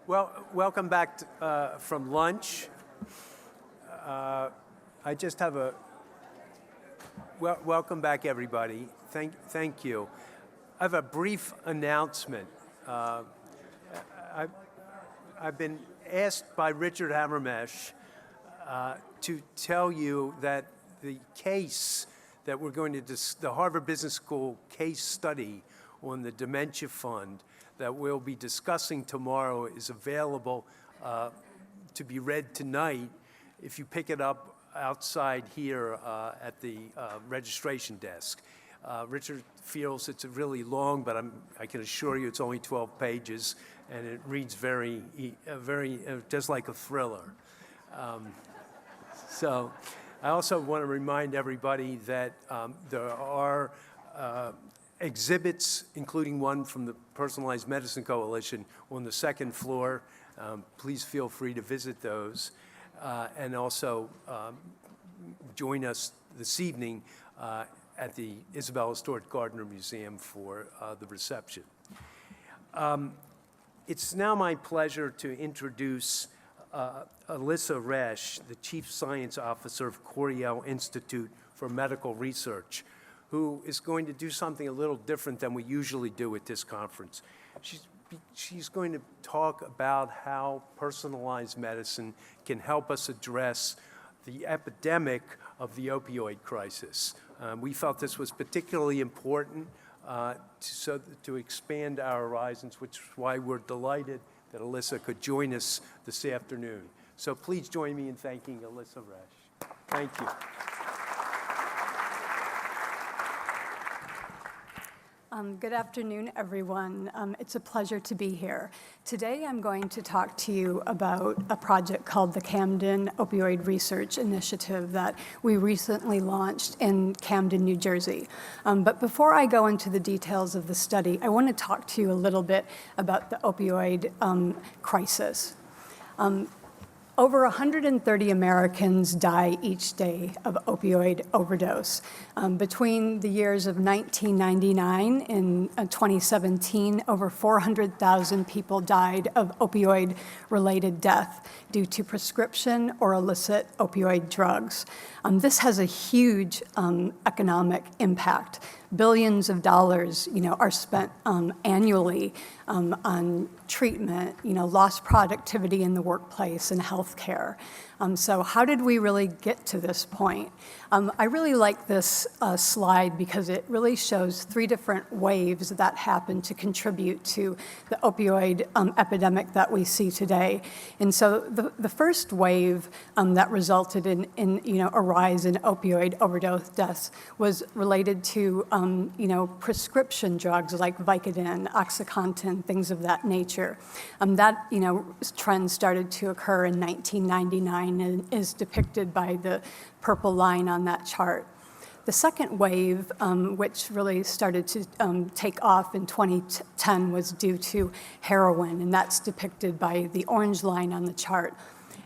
Well, welcome back from lunch. I just have a welcome back, everybody. Thank you. I have a brief announcement. I've been asked by Richard Hammermesh to tell you that the case that we're going to the Harvard Business School case study on the Dementia Fund that we'll be discussing tomorrow is available to be read tonight if you pick it up outside here at the registration desk. Richard feels it's really long, but I can assure you it's only 12 pages, and it reads very just like a thriller. So I also want to remind everybody that there are exhibits, including one from the Personalized Medicine Coalition, on the second floor. Please feel free to visit those. And also join us this evening at the Isabella Stewart Gardner Museum for the reception. It's now my pleasure to introduce Alyssa Resch, the Chief Science Officer of Coriell Institute for Medical Research, who is going to do something a little different than we usually do at this conference. She's going to talk about how personalized medicine can help us address the epidemic of the opioid crisis. We felt this was particularly important to expand our horizons, which is why we're delighted that Alyssa could join us this afternoon. So please join me in thanking Alyssa Resch. Thank you. Good afternoon, everyone. It's a pleasure to be here. Today, I'm going to talk to you about a project called the Camden Opioid Research Initiative that we recently launched in Camden, New Jersey. But before I go into the details of the study, I want to talk to you a little bit about the opioid crisis. Over 130 Americans die each day of opioid overdose. Between the years of 1999 and 2017, over 400,000 people died of opioid-related death due to prescription or illicit opioid drugs. This has a huge economic impact. Billions of dollars, are spent annually on treatment, lost productivity in the workplace and healthcare. So how did we really get to this point? I really like this slide because it really shows three different waves that happen to contribute to the opioid epidemic that we see today. And so the first wave that resulted in a rise in opioid overdose deaths was related to prescription drugs like Vicodin, OxyContin, things of that nature. That trend started to occur in 1999 and is depicted by the purple line on that chart. The second wave, which really started to take off in 2010, was due to heroin, and that's depicted by the orange line on the chart.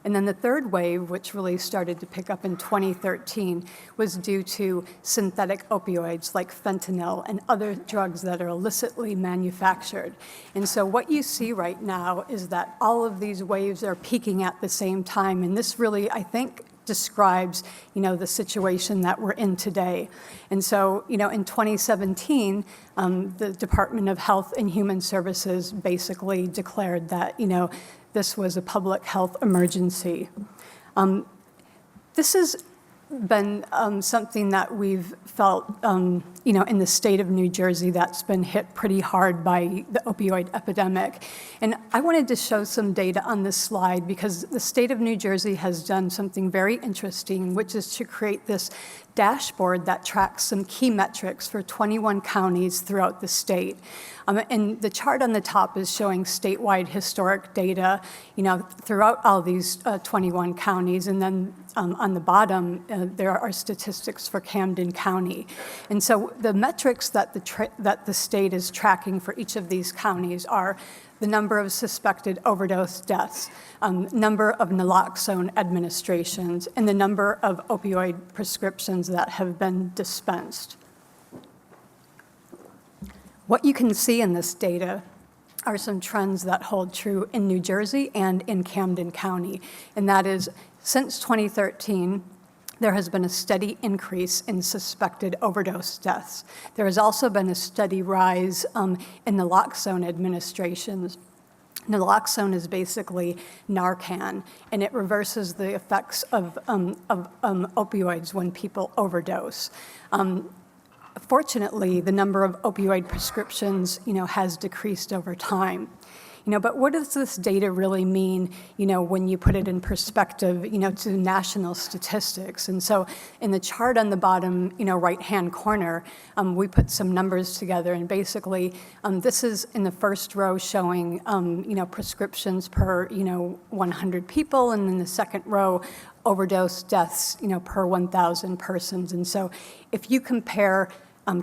And then the third wave, which really started to pick up in 2013, was due to synthetic opioids like fentanyl and other drugs that are illicitly manufactured. And so what you see right now is that all of these waves are peaking at the same time, and this really, I think, describes, the situation that we're in today. And so, in 2017, the Department of Health and Human Services basically declared that, this was a public health emergency. This has been something that we've felt, in the state of New Jersey that's been hit pretty hard by the opioid epidemic. And I wanted to show some data on this slide because the state of New Jersey has done something very interesting, which is to create this dashboard that tracks some key metrics for 21 counties throughout the state. And the chart on the top is showing statewide historic data, throughout all these 21 counties. And then on the bottom, there are statistics for Camden County. And so the metrics that the state is tracking for each of these counties are the number of suspected overdose deaths, number of naloxone administrations, and the number of opioid prescriptions that have been dispensed. What you can see in this data are some trends that hold true in New Jersey and in Camden County. And that is, since 2013, there has been a steady increase in suspected overdose deaths. There has also been a steady rise in naloxone administrations. Naloxone is basically Narcan, and it reverses the effects of opioids when people overdose. Fortunately, the number of opioid prescriptions, has decreased over time. But what does this data really mean, when you put it in perspective, to national statistics? And so in the chart on the bottom, right-hand corner, we put some numbers together, and basically this is in the first row showing, prescriptions per, 100 people, and in the second row, overdose deaths, per 1,000 persons. And so if you compare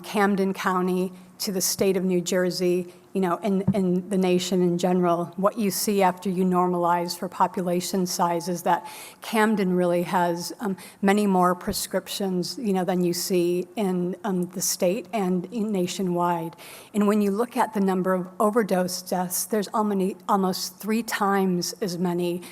Camden County to the state of New Jersey, in the nation in general, what you see after you normalize for population size is that Camden really has many more prescriptions, than you see in the state and nationwide. And when you look at the number of overdose deaths, there's almost 3 times as many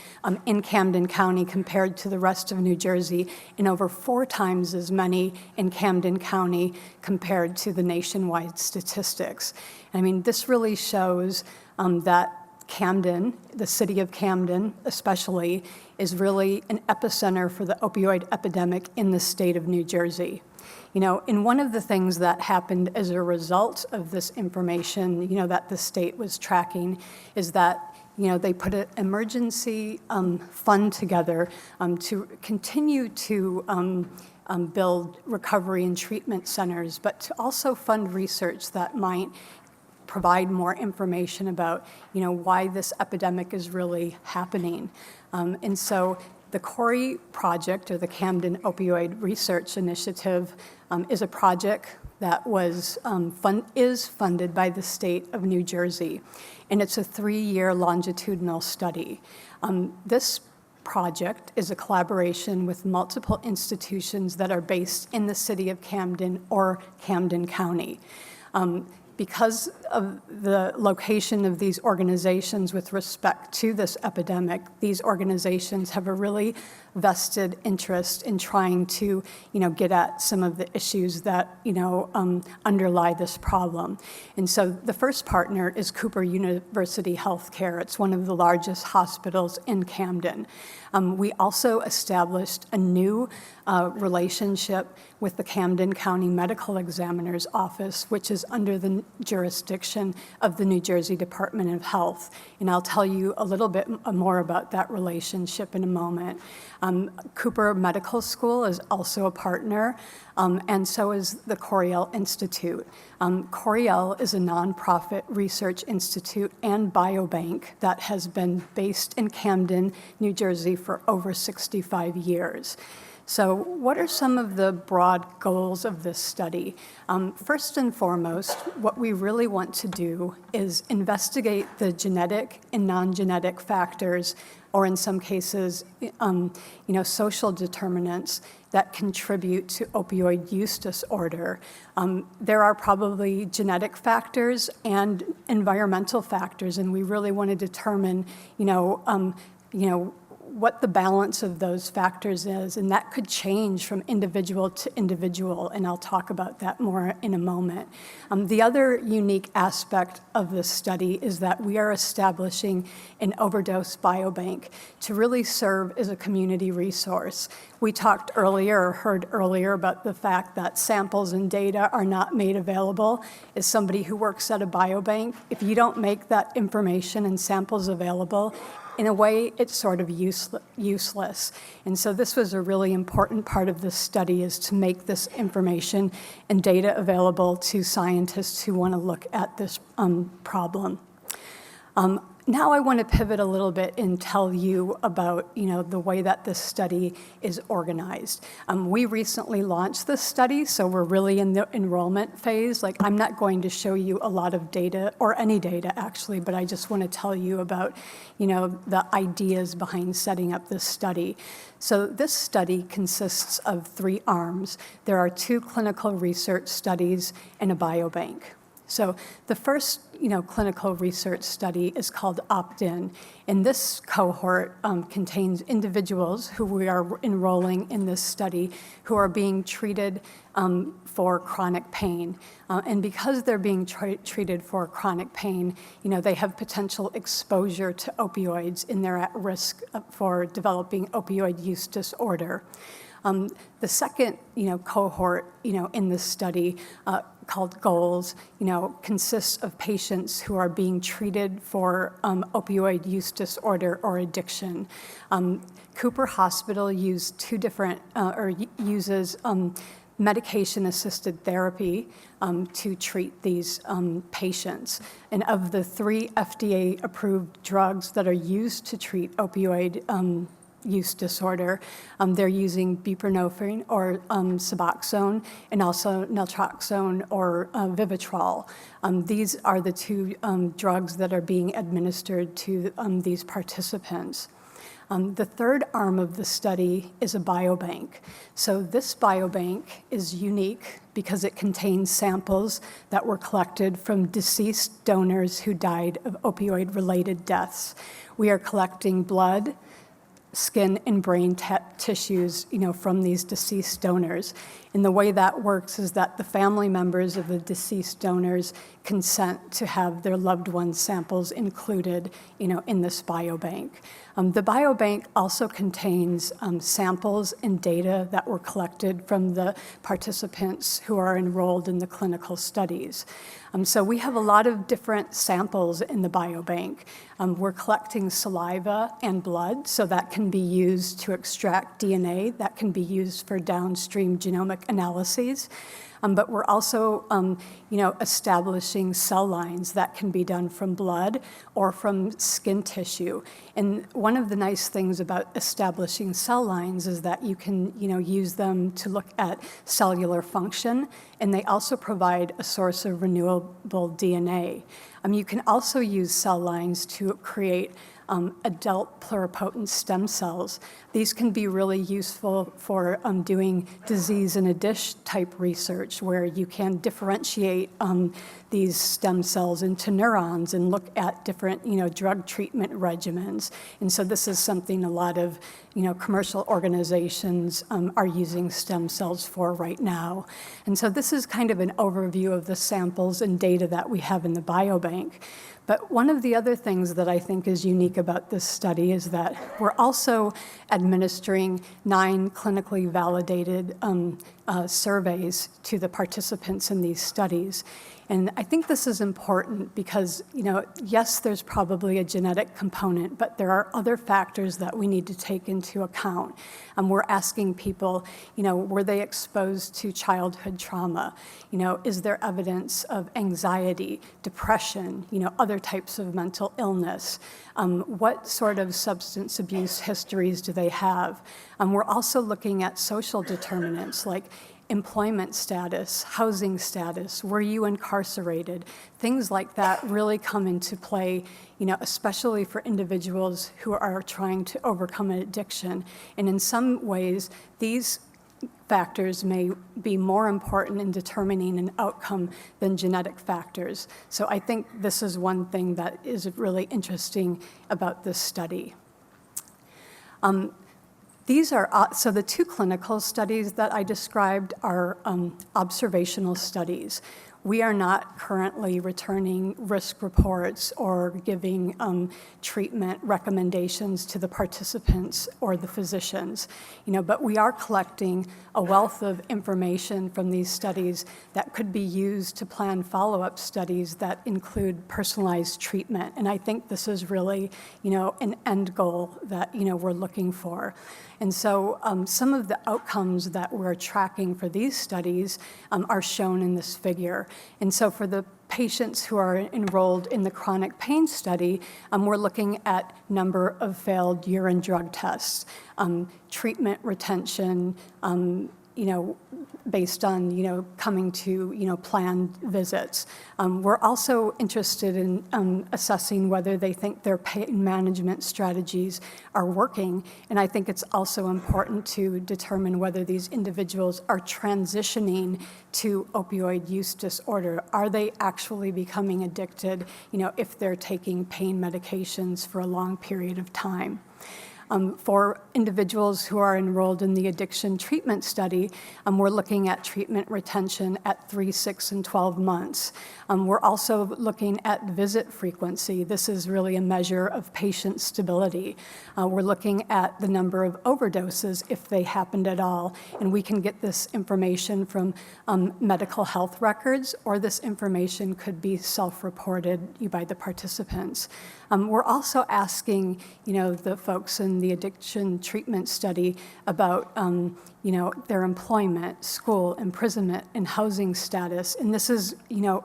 in Camden County compared to the rest of New Jersey, and over 4 times as many in Camden County compared to the nationwide statistics. I mean, this really shows that Camden, the city of Camden especially, is really an epicenter for the opioid epidemic in the state of New Jersey. And one of the things that happened as a result of this information, that the state was tracking is that, they put an emergency fund together to continue to build recovery and treatment centers, but to also fund research that might provide more information about, why this epidemic is really happening. And so the CORI project, or the Camden Opioid Research Initiative, is a project that is funded by the state of New Jersey, and it's a 3-year longitudinal study. This project is a collaboration with multiple institutions that are based in the city of Camden or Camden County. Because of the location of these organizations with respect to this epidemic, these organizations have a really vested interest in trying to, get at some of the issues that, underlie this problem. And so the first partner is Cooper University Healthcare. It's one of the largest hospitals in Camden. We also established a new relationship with the Camden County Medical Examiner's Office, which is under the jurisdiction of the New Jersey Department of Health. And I'll tell you a little bit more about that relationship in a moment. Cooper Medical School is also a partner, and so is the Coriell Institute. Coriell is a nonprofit research institute and biobank that has been based in Camden, New Jersey for over 65 years. So what are some of the broad goals of this study? First and foremost, what we really want to do is investigate the genetic and non-genetic factors, or in some cases, social determinants that contribute to opioid use disorder. There are probably genetic factors and environmental factors, and we really want to determine, what the balance of those factors is, and that could change from individual to individual, and I'll talk about that more in a moment. The other unique aspect of this study is that we are establishing an overdose biobank to really serve as a community resource. We talked earlier, or heard earlier, about the fact that samples and data are not made available. As somebody who works at a biobank, if you don't make that information and samples available, in a way, it's sort of useless. And so this was a really important part of this study, is to make this information and data available to scientists who want to look at this problem. Now I want to pivot a little bit and tell you about, the way that this study is organized. We recently launched this study, so we're really in the enrollment phase. I'm not going to show you a lot of data, or any data actually, but I just want to tell you about, the ideas behind setting up this study. So this study consists of 3 arms. There are 2 clinical research studies and a biobank. So the first, clinical research study is called Opt-in. And this cohort contains individuals who we are enrolling in this study who are being treated for chronic pain. And because they're being treated for chronic pain, they have potential exposure to opioids and they're at risk for developing opioid use disorder. The second, cohort, in this study called GOALS, consists of patients who are being treated for opioid use disorder or addiction. Cooper Hospital uses medication-assisted therapy to treat these patients. And of the 3 FDA-approved drugs that are used to treat opioid use disorder, they're using buprenorphine or Suboxone, and also naltrexone or Vivitrol. These are the 2 drugs that are being administered to these participants. The third arm of the study is a biobank. So this biobank is unique because it contains samples that were collected from deceased donors who died of opioid-related deaths. We are collecting blood, skin, and brain tissues, from these deceased donors. And the way that works is that the family members of the deceased donors consent to have their loved ones' samples included, in this biobank. The biobank also contains samples and data that were collected from the participants who are enrolled in the clinical studies. So we have a lot of different samples in the biobank. We're collecting saliva and blood, so that can be used to extract DNA, that can be used for downstream genomic analyses. But we're also, establishing cell lines that can be done from blood or from skin tissue. And one of the nice things about establishing cell lines is that you can, use them to look at cellular function, and they also provide a source of renewable DNA. You can also use cell lines to create adult pluripotent stem cells. These can be really useful for doing disease in a dish type research where you can differentiate these stem cells into neurons and look at different, drug treatment regimens. And so this is something a lot of, commercial organizations are using stem cells for right now. And so this is kind of an overview of the samples and data that we have in the biobank. But one of the other things that I think is unique about this study is that we're also administering 9 clinically validated surveys to the participants in these studies. And I think this is important because, yes, there's probably a genetic component, but there are other factors that we need to take into account. We're asking people, were they exposed to childhood trauma? Is there evidence of anxiety, depression, other types of mental illness? What sort of substance abuse histories do they have? We're also looking at social determinants like employment status, housing status, were you incarcerated? Things like that really come into play, especially for individuals who are trying to overcome an addiction. And in some ways, these factors may be more important in determining an outcome than genetic factors. So I think this is one thing that is really interesting about this study. So the 2 clinical studies that I described are observational studies. We are not currently returning risk reports or giving treatment recommendations to the participants or the physicians, but we are collecting a wealth of information from these studies that could be used to plan follow-up studies that include personalized treatment. And I think this is really, an end goal that, we're looking for. And so some of the outcomes that we're tracking for these studies are shown in this figure. And so for the patients who are enrolled in the chronic pain study, we're looking at number of failed urine drug tests, treatment retention, based on, coming to, planned visits. We're also interested in assessing whether they think their pain management strategies are working. And I think it's also important to determine whether these individuals are transitioning to opioid use disorder. Are they actually becoming addicted, if they're taking pain medications for a long period of time? For individuals who are enrolled in the addiction treatment study, we're looking at treatment retention at 3, 6, and 12 months. We're also looking at visit frequency. This is really a measure of patient stability. We're looking at the number of overdoses, if they happened at all, and we can get this information from medical health records, or this information could be self-reported by the participants. We're also asking, the folks in the addiction treatment study about, their employment, school, imprisonment, and housing status. And this is,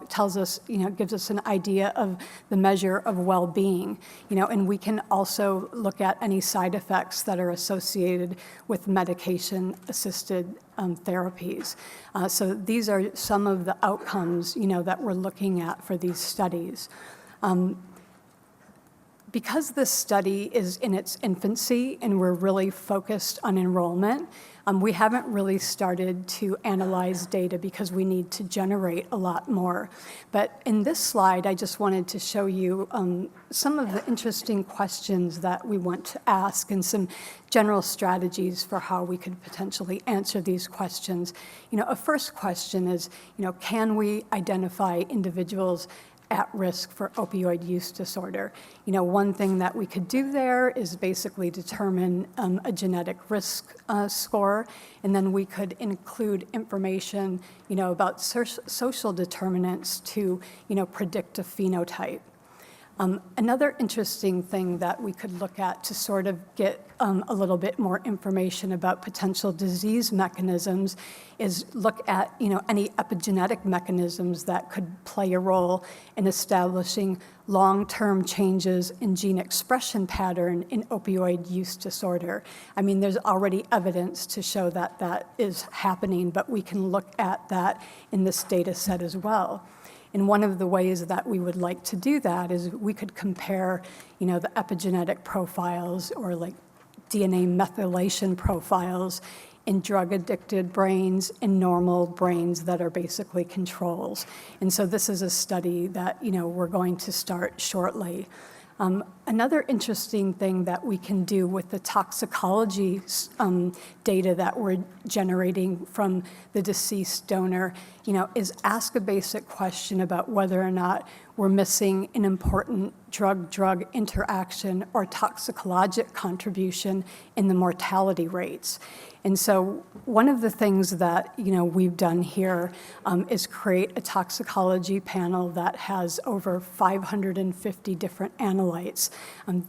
tells us, gives us an idea of the measure of well-being, and we can also look at any side effects that are associated with medication-assisted therapies. So these are some of the outcomes, that we're looking at for these studies. Because this study is in its infancy and we're really focused on enrollment, we haven't really started to analyze data because we need to generate a lot more. But in this slide, I just wanted to show you some of the interesting questions that we want to ask and some general strategies for how we could potentially answer these questions. A first question is, can we identify individuals at risk for opioid use disorder? One thing that we could do there is basically determine a genetic risk score, and then we could include information, about social determinants to, predict a phenotype. Another interesting thing that we could look at to sort of get a little bit more information about potential disease mechanisms is look at, any epigenetic mechanisms that could play a role in establishing long-term changes in gene expression pattern in opioid use disorder. I mean, there's already evidence to show that that is happening, but we can look at that in this data set as well. And one of the ways that we would like to do that is we could compare, the epigenetic profiles or like DNA methylation profiles in drug-addicted brains and normal brains that are basically controls. And so this is a study that, we're going to start shortly. Another interesting thing that we can do with the toxicology data that we're generating from the deceased donor, is ask a basic question about whether or not we're missing an important drug-drug interaction or toxicologic contribution in the mortality rates. And so one of the things that we've done here is create a toxicology panel that has over 550 different analytes.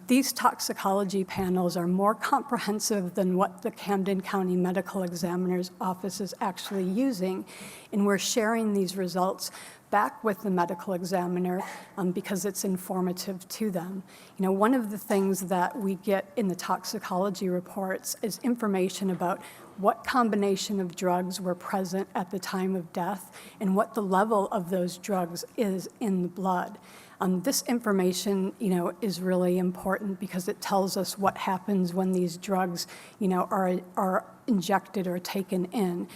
These toxicology panels are more comprehensive than what the Camden County Medical Examiner's Office is actually using, and we're sharing these results back with the medical examiner because it's informative to them. One of the things that we get in the toxicology reports is information about what combination of drugs were present at the time of death and what the level of those drugs is in the blood. This information, is really important because it tells us what happens when these drugs, are injected or taken in.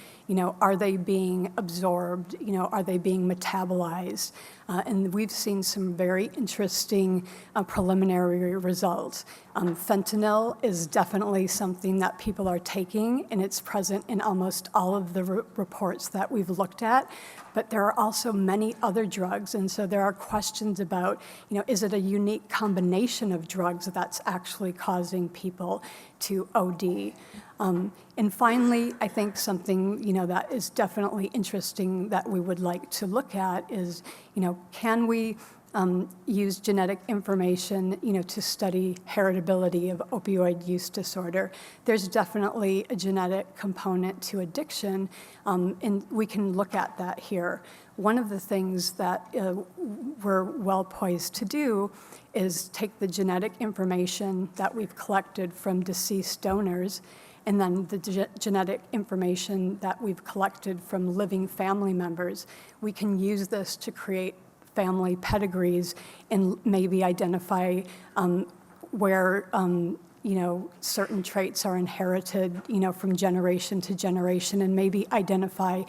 Are they being absorbed? Are they being metabolized? And we've seen some very interesting preliminary results. Fentanyl is definitely something that people are taking, and it's present in almost all of the reports that we've looked at. But there are also many other drugs, and so there are questions about, is it a unique combination of drugs that's actually causing people to OD? And finally, I think something, that is definitely interesting that we would like to look at is, can we use genetic information, to study heritability of opioid use disorder? There's definitely a genetic component to addiction, and we can look at that here. One of the things that we're well poised to do is take the genetic information that we've collected from deceased donors and then the genetic information that we've collected from living family members, we can use this to create family pedigrees and maybe identify where certain traits are inherited, from generation to generation, and maybe identify,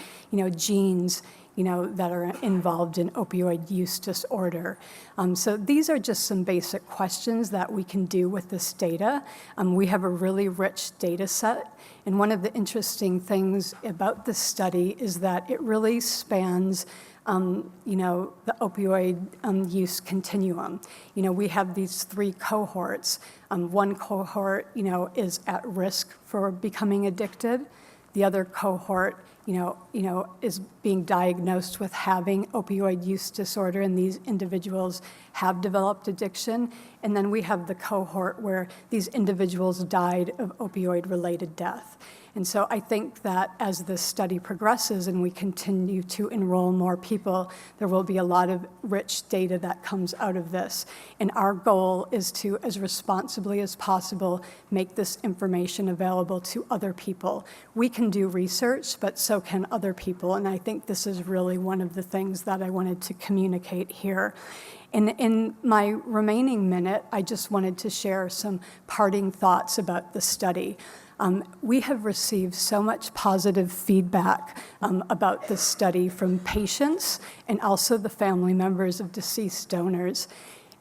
genes, that are involved in opioid use disorder. So these are just some basic questions that we can do with this data. We have a really rich data set, and one of the interesting things about this study is that it really spans the opioid use continuum. We have these 3 cohorts. One cohort, is at risk for becoming addicted. The other cohort, is being diagnosed with having opioid use disorder, and these individuals have developed addiction. And then we have the cohort where these individuals died of opioid-related death. And so I think that as this study progresses and we continue to enroll more people, there will be a lot of rich data that comes out of this. And our goal is to, as responsibly as possible, make this information available to other people. We can do research, but so can other people. And I think this is really one of the things that I wanted to communicate here. In my remaining minute, I just wanted to share some parting thoughts about the study. We have received so much positive feedback about this study from patients and also the family members of deceased donors.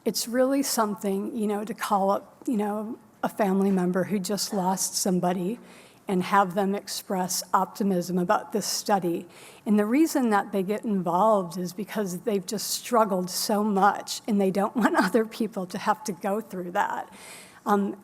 It's really something, to call up, a family member who just lost somebody and have them express optimism about this study. And the reason that they get involved is because they've just struggled so much and they don't want other people to have to go through that. And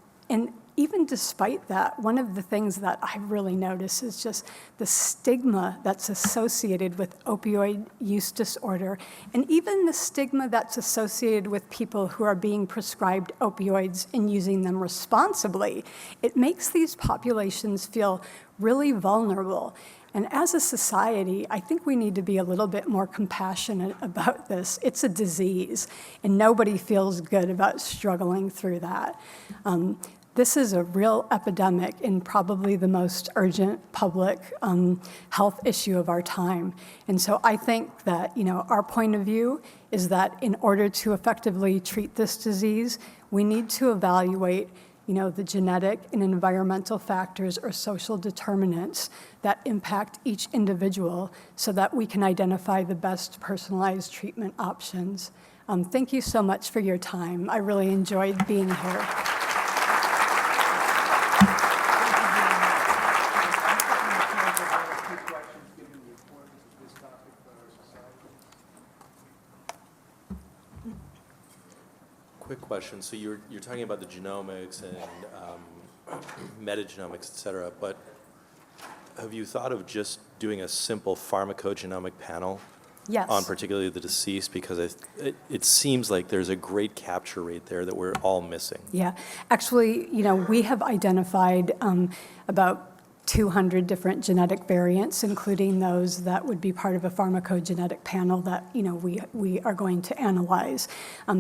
even despite that, one of the things that I really notice is just the stigma that's associated with opioid use disorder, and even the stigma that's associated with people who are being prescribed opioids and using them responsibly. It makes these populations feel really vulnerable. And as a society, I think we need to be a little bit more compassionate about this. It's a disease, and nobody feels good about struggling through that. This is a real epidemic and probably the most urgent public health issue of our time. And so I think that, our point of view is that in order to effectively treat this disease, we need to evaluate, the genetic and environmental factors or social determinants that impact each individual so that we can identify the best personalized treatment options. Thank you so much for your time. I really enjoyed being here. Quick question. So you're talking about the genomics and metagenomics, et cetera, but have you thought of just doing a simple pharmacogenomic panel? Yes. On particularly the deceased? Because it seems like there's a great capture rate there that we're all missing. Yeah. Actually, we have identified about 200 different genetic variants, including those that would be part of a pharmacogenetic panel that we are going to analyze.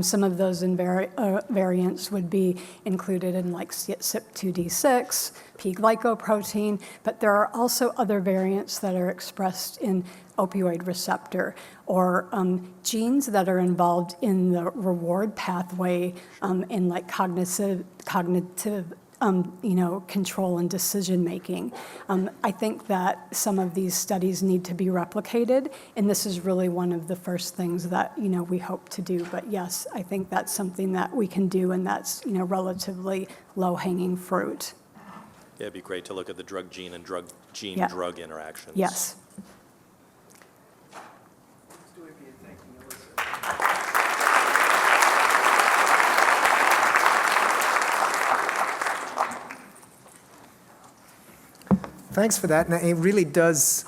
Some of those variants would be included in like CYP2D6, P-glycoprotein, but there are also other variants that are expressed in opioid receptor or genes that are involved in the reward pathway in like cognitive control and decision making. I think that some of these studies need to be replicated, and this is really one of the first things that we hope to do. But yes, I think that's something that we can do, and that's relatively low-hanging fruit. Yeah, it'd be great to look at the drug gene and drug interactions. Yes. Thanks for that. And it really does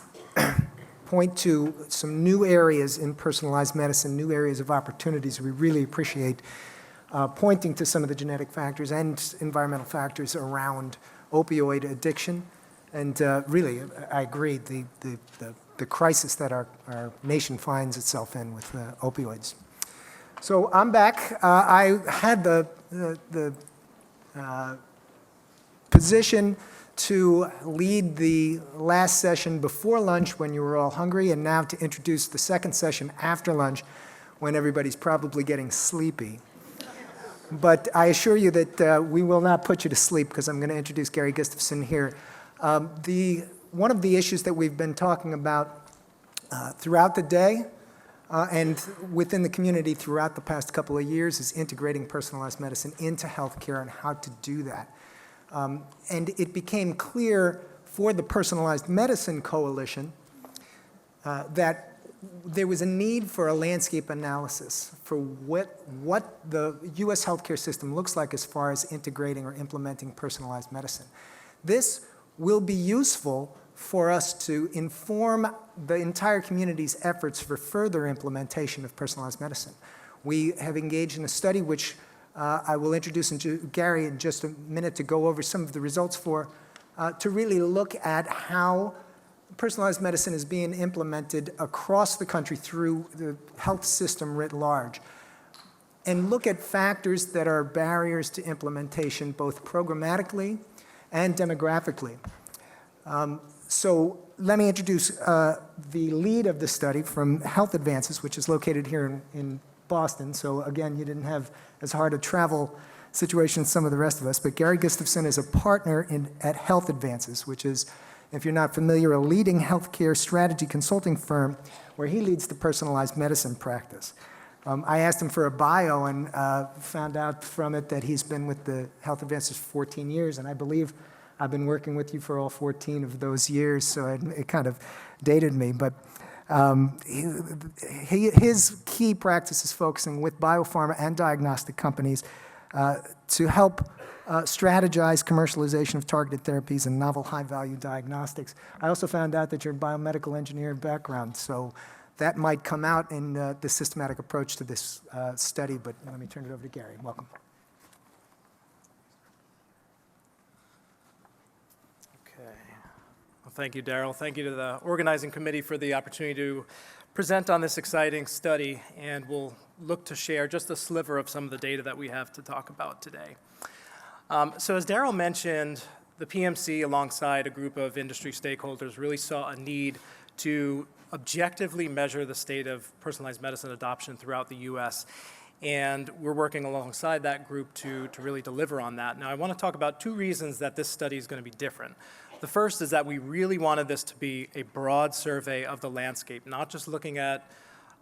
point to some new areas in personalized medicine, new areas of opportunities. We really appreciate pointing to some of the genetic factors and environmental factors around opioid addiction. And really, I agree, the crisis that our nation finds itself in with opioids. So I'm back. I had the position to lead the last session before lunch when you were all hungry, and now to introduce the second session after lunch when everybody's probably getting sleepy. But I assure you that we will not put you to sleep, because I'm going to introduce Gary Gustafson here. One of the issues that we've been talking about throughout the day and within the community throughout the past couple of years is integrating personalized medicine into healthcare and how to do that. And it became clear for the Personalized Medicine Coalition that there was a need for a landscape analysis for what the U.S. healthcare system looks like as far as integrating or implementing personalized medicine. This will be useful for us to inform the entire community's efforts for further implementation of personalized medicine. We have engaged in a study which I will introduce Gary in just a minute to go over some of the results for, to really look at how personalized medicine is being implemented across the country through the health system writ large, and look at factors that are barriers to implementation both programmatically and demographically. So let me introduce the lead of the study from Health Advances, which is located here in Boston. So again, you didn't have as hard a travel situation as some of the rest of us, but Gary Gustafson is a partner at Health Advances, which is, if you're not familiar, a leading healthcare strategy consulting firm where he leads the personalized medicine practice. I asked him for a bio and found out from it that he's been with the Health Advances for 14 years, and I believe I've been working with you for all 14 of those years, so it kind of dated me. But his key practice is focusing with biopharma and diagnostic companies to help strategize commercialization of targeted therapies and novel high-value diagnostics. I also found out that you're a biomedical engineer background, so that might come out in the systematic approach to this study, but let me turn it over to Gary. Welcome. Well, thank you, Daryl. Thank you to the organizing committee for the opportunity to present on this exciting study, and we'll look to share just a sliver of some of the data that we have to talk about today. So as Daryl mentioned, the PMC, alongside a group of industry stakeholders, really saw a need to objectively measure the state of personalized medicine adoption throughout the U.S., and we're working alongside that group to really deliver on that. Now, I want to talk about two reasons that this study is going to be different. The first is that we really wanted this to be a broad survey of the landscape, not just looking at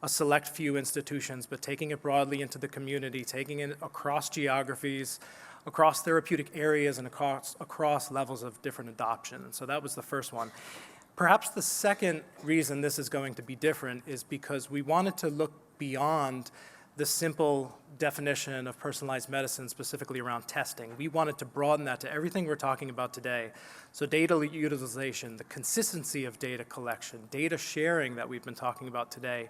a select few institutions, but taking it broadly into the community, taking it across geographies, across therapeutic areas, and across levels of different adoption. And so that was the first one. Perhaps the second reason this is going to be different is because we wanted to look beyond the simple definition of personalized medicine, specifically around testing. We wanted to broaden that to everything we're talking about today. So data utilization, the consistency of data collection, data sharing that we've been talking about today,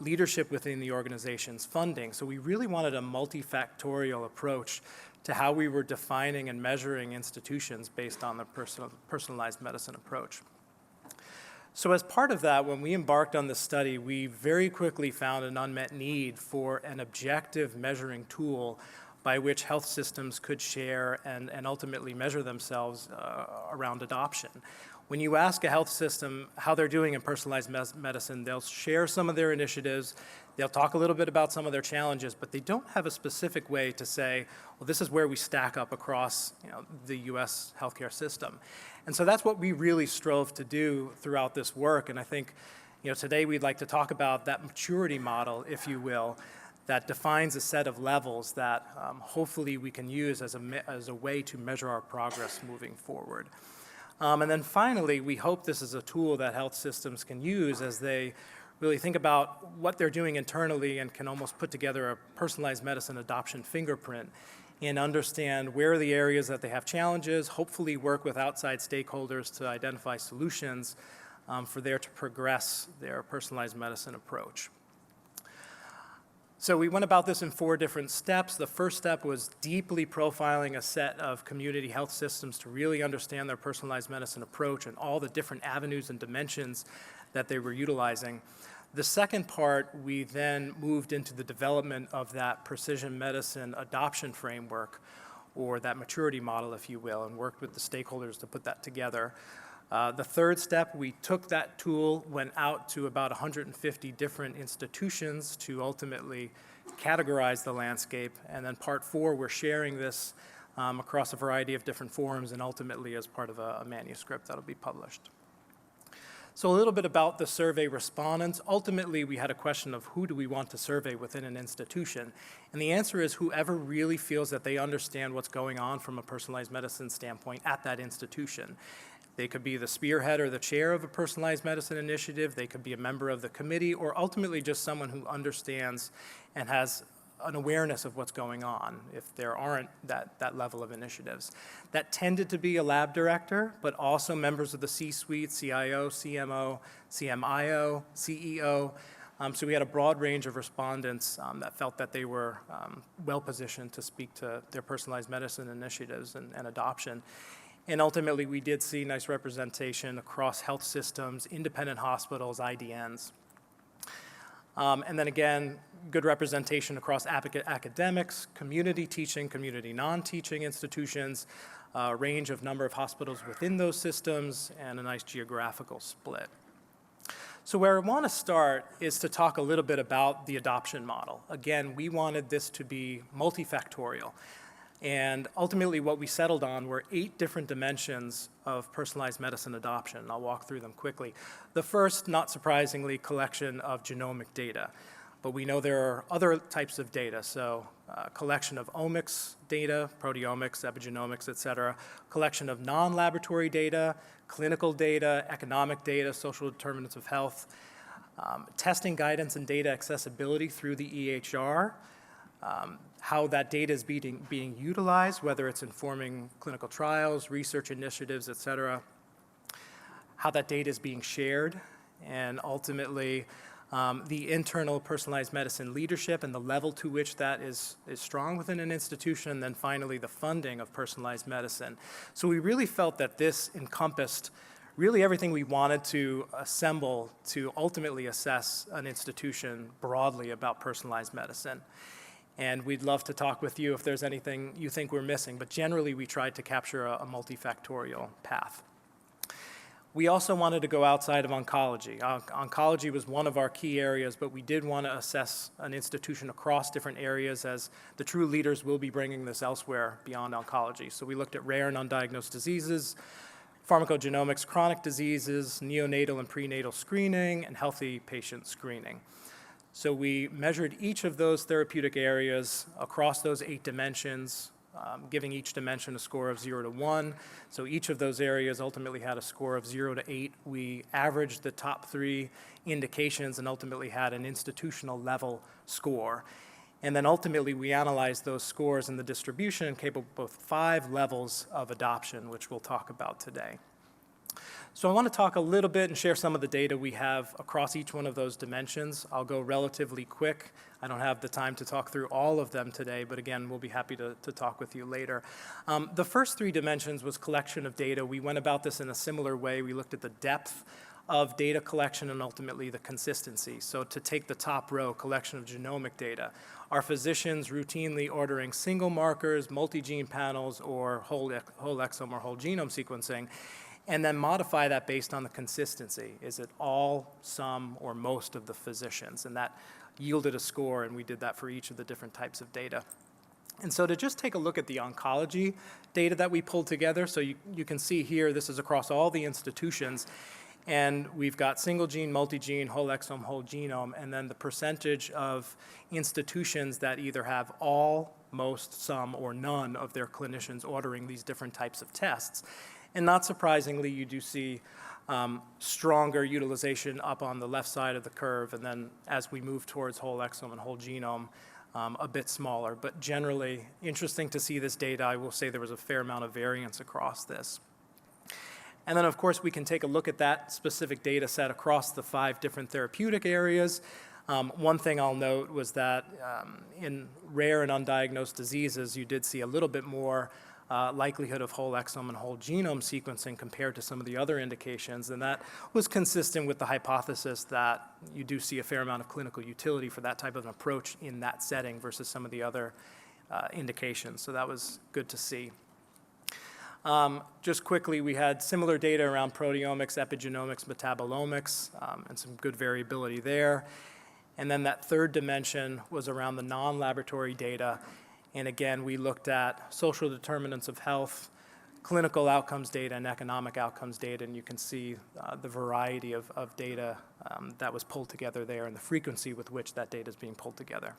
leadership within the organization's funding. So we really wanted a multifactorial approach to how we were defining and measuring institutions based on the personalized medicine approach. So as part of that, when we embarked on this study, we very quickly found an unmet need for an objective measuring tool by which health systems could share and ultimately measure themselves around adoption. When you ask a health system how they're doing in personalized medicine, they'll share some of their initiatives, they'll talk a little bit about some of their challenges, but they don't have a specific way to say, well, this is where we stack up across the US healthcare system. And so that's what we really strove to do throughout this work. And I think today we'd like to talk about that maturity model, if you will, that defines a set of levels that hopefully we can use as a way to measure our progress moving forward. And then finally, we hope this is a tool that health systems can use as they really think about what they're doing internally and can almost put together a personalized medicine adoption fingerprint and understand where are the areas that they have challenges, hopefully work with outside stakeholders to identify solutions for there to progress their personalized medicine approach. So we went about this in 4 different steps. The first step was deeply profiling a set of community health systems to really understand their personalized medicine approach and all the different avenues and dimensions that they were utilizing. The second part, we then moved into the development of that precision medicine adoption framework, or that maturity model, if you will, and worked with the stakeholders to put that together. The third step, we took that tool, went out to about 150 different institutions to ultimately categorize the landscape, and then part 4, we're sharing this across a variety of different forums and ultimately as part of a manuscript that'll be published. So a little bit about the survey respondents. Ultimately, we had a question of who do we want to survey within an institution? And the answer is whoever really feels that they understand what's going on from a personalized medicine standpoint at that institution. They could be the spearhead or the chair of a personalized medicine initiative. They could be a member of the committee, or ultimately just someone who understands and has an awareness of what's going on if there aren't that level of initiatives. That tended to be a lab director, but also members of the C-suite, CIO, CMO, CMIO, CEO. So we had a broad range of respondents that felt that they were well-positioned to speak to their personalized medicine initiatives and adoption. And ultimately, we did see nice representation across health systems, independent hospitals, IDNs. And then again, good representation across academics, community teaching, community non-teaching institutions, a range of number of hospitals within those systems, and a nice geographical split. So where I want to start is to talk a little bit about the adoption model. Again, we wanted this to be multifactorial. And ultimately, what we settled on were 8 different dimensions of personalized medicine adoption. I'll walk through them quickly. The first, not surprisingly, collection of genomic data. But we know there are other types of data, so collection of omics data, proteomics, epigenomics, et cetera, collection of non-laboratory data, clinical data, economic data, social determinants of health, testing guidance and data accessibility through the EHR, how that data is being utilized, whether it's informing clinical trials, research initiatives, et cetera, how that data is being shared, and ultimately the internal personalized medicine leadership and the level to which that is strong within an institution, and then finally the funding of personalized medicine. So we really felt that this encompassed really everything we wanted to assemble to ultimately assess an institution broadly about personalized medicine. And we'd love to talk with you if there's anything you think we're missing, but generally we tried to capture a multifactorial path. We also wanted to go outside of oncology. Oncology was one of our key areas, but we did want to assess an institution across different areas, as the true leaders will be bringing this elsewhere beyond oncology. So we looked at rare and undiagnosed diseases, pharmacogenomics, chronic diseases, neonatal and prenatal screening, and healthy patient screening. So we measured each of those therapeutic areas across those 8 dimensions, giving each dimension a score of 0 to 1. So each of those areas ultimately had a score of 0 to 8. We averaged the top 3 indications and ultimately had an institutional level score. And then ultimately we analyzed those scores and the distribution and came up with 5 levels of adoption, which we'll talk about today. So I want to talk a little bit and share some of the data we have across each one of those dimensions. I'll go relatively quick. I don't have the time to talk through all of them today, but again, we'll be happy to talk with you later. The first 3 dimensions was collection of data. We went about this in a similar way. We looked at the depth of data collection and ultimately the consistency. So to take the top row, collection of genomic data, are physicians routinely ordering single markers, multi-gene panels, or whole exome or whole genome sequencing? And then modify that based on the consistency. Is it all, some, or most of the physicians? And that yielded a score, and we did that for each of the different types of data. And so to just take a look at the oncology data that we pulled together, so you can see here, this is across all the institutions, and we've got single gene, multi-gene, whole exome, whole genome, and then the percentage of institutions that either have all, most, some, or none of their clinicians ordering these different types of tests. And not surprisingly, you do see stronger utilization up on the left side of the curve, and then as we move towards whole exome and whole genome, a bit smaller. But generally, interesting to see this data. I will say there was a fair amount of variance across this. And then, of course, we can take a look at that specific data set across the 5 different therapeutic areas. One thing I'll note was that in rare and undiagnosed diseases, you did see a little bit more likelihood of whole exome and whole genome sequencing compared to some of the other indications, and that was consistent with the hypothesis that you do see a fair amount of clinical utility for that type of an approach in that setting versus some of the other indications, so that was good to see. Just quickly, we had similar data around proteomics, epigenomics, metabolomics, and some good variability there. And then that third dimension was around the non-laboratory data. And again, we looked at social determinants of health, clinical outcomes data, and economic outcomes data. And you can see the variety of data that was pulled together there and the frequency with which that data is being pulled together.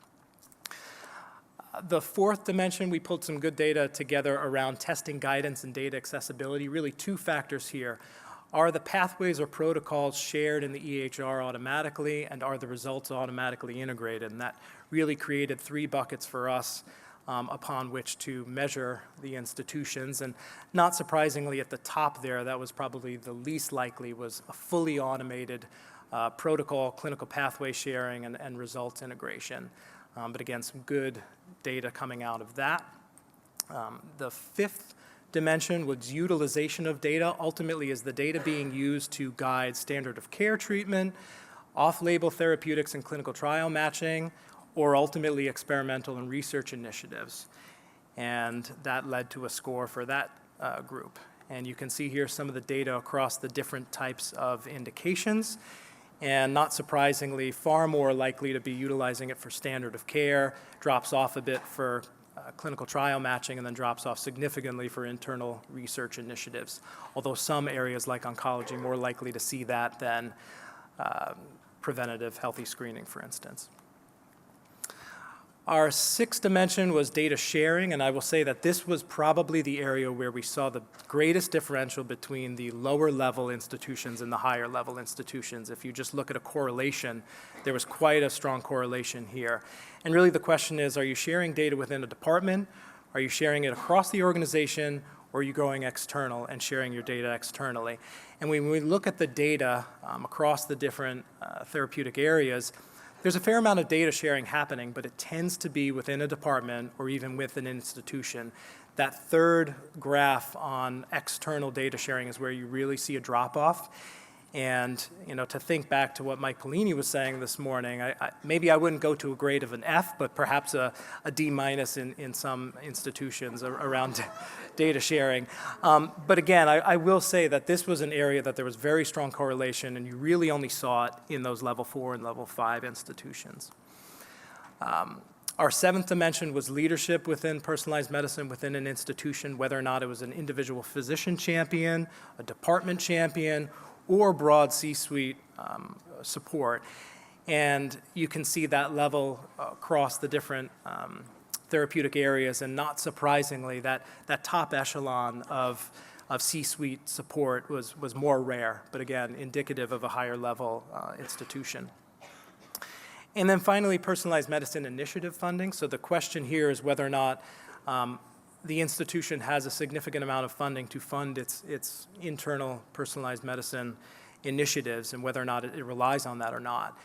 The fourth dimension, we pulled some good data together around testing guidance and data accessibility. Really two factors here. Are the pathways or protocols shared in the EHR automatically, and are the results automatically integrated? And that really created three buckets for us upon which to measure the institutions. And not surprisingly, at the top there, that was probably the least likely, was a fully automated protocol, clinical pathway sharing, and results integration. But again, some good data coming out of that. The fifth dimension was utilization of data. Ultimately, is the data being used to guide standard of care treatment, off-label therapeutics and clinical trial matching, or ultimately experimental and research initiatives? And that led to a score for that group. And you can see here some of the data across the different types of indications. And not surprisingly, far more likely to be utilizing it for standard of care, drops off a bit for clinical trial matching, and then drops off significantly for internal research initiatives. Although some areas like oncology more likely to see that than preventative healthy screening, for instance. Our sixth dimension was data sharing, and I will say that this was probably the area where we saw the greatest differential between the lower level institutions and the higher level institutions. If you just look at a correlation, there was quite a strong correlation here. And really the question is, are you sharing data within a department? Are you sharing it across the organization? Or are you going external and sharing your data externally? And when we look at the data across the different therapeutic areas, there's a fair amount of data sharing happening, but it tends to be within a department or even with an institution. That third graph on external data sharing is where you really see a drop-off. And to think back to what Mike Polini was saying this morning, maybe I wouldn't go to a grade of an F, but perhaps a D- in some institutions around data sharing. But again, I will say that this was an area that there was very strong correlation, and you really only saw it in those level 4 and level 5 institutions. Our seventh dimension was leadership within personalized medicine within an institution, whether or not it was an individual physician champion, a department champion, or broad C-suite support. And you can see that level across the different therapeutic areas, and not surprisingly, that top echelon of C-suite support was more rare, but again, indicative of a higher level institution. And then finally, personalized medicine initiative funding. So the question here is whether or not the institution has a significant amount of funding to fund its internal personalized medicine initiatives, and whether or not it relies on that or not.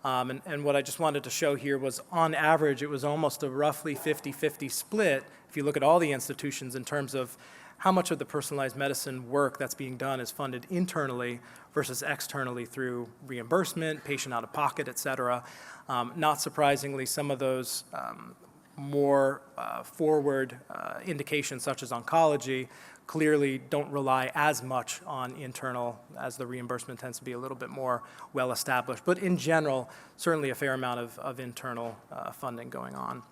And what I just wanted to show here was, on average, it was almost a roughly 50-50 split, if you look at all the institutions, in terms of how much of the personalized medicine work that's being done is funded internally versus externally through reimbursement, patient out-of-pocket, et cetera. Not surprisingly, some of those more forward indications, such as oncology, clearly don't rely as much on internal, as the reimbursement tends to be a little bit more well-established. But in general, certainly a fair amount of internal funding going on.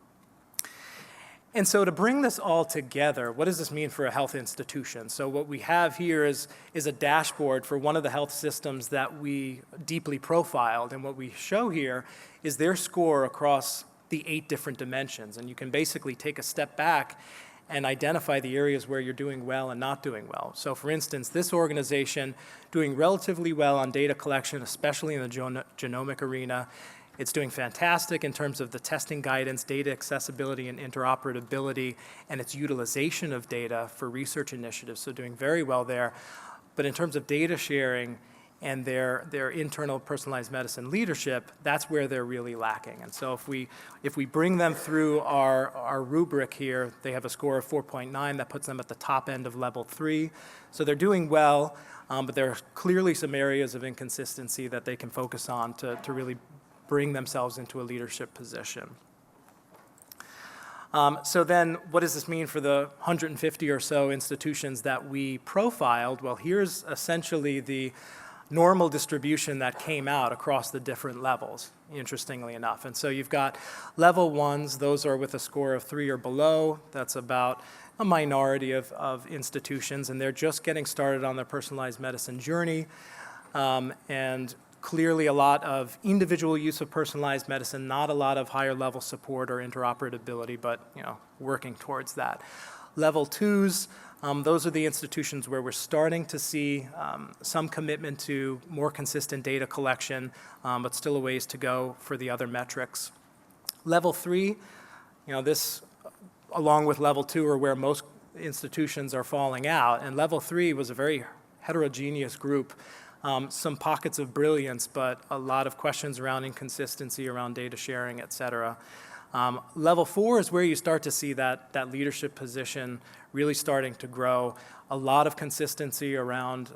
And so to bring this all together, what does this mean for a health institution? So what we have here is a dashboard for one of the health systems that we deeply profiled. And what we show here is their score across the 8 different dimensions. And you can basically take a step back and identify the areas where you're doing well and not doing well. So for instance, this organization doing relatively well on data collection, especially in the genomic arena. It's doing fantastic in terms of the testing guidance, data accessibility and interoperability, and its utilization of data for research initiatives, so doing very well there. But in terms of data sharing and their internal personalized medicine leadership, that's where they're really lacking. And so if we bring them through our rubric here, they have a score of 4.9. That puts them at the top end of level 3. So they're doing well, but there are clearly some areas of inconsistency that they can focus on to really bring themselves into a leadership position. So then what does this mean for the 150 or so institutions that we profiled? Well, here's essentially the normal distribution that came out across the different levels, interestingly enough. And so you've got level ones, those are with a score of 3 or below. That's about a minority of institutions, and they're just getting started on their personalized medicine journey. And clearly a lot of individual use of personalized medicine, not a lot of higher level support or interoperability, but working towards that. Level twos, those are the institutions where we're starting to see some commitment to more consistent data collection, but still a ways to go for the other metrics. Level three, this along with level two are where most institutions are falling out, and level three was a very heterogeneous group. Some pockets of brilliance, but a lot of questions around inconsistency, around data sharing, et cetera. Level four is where you start to see that leadership position really starting to grow. A lot of consistency around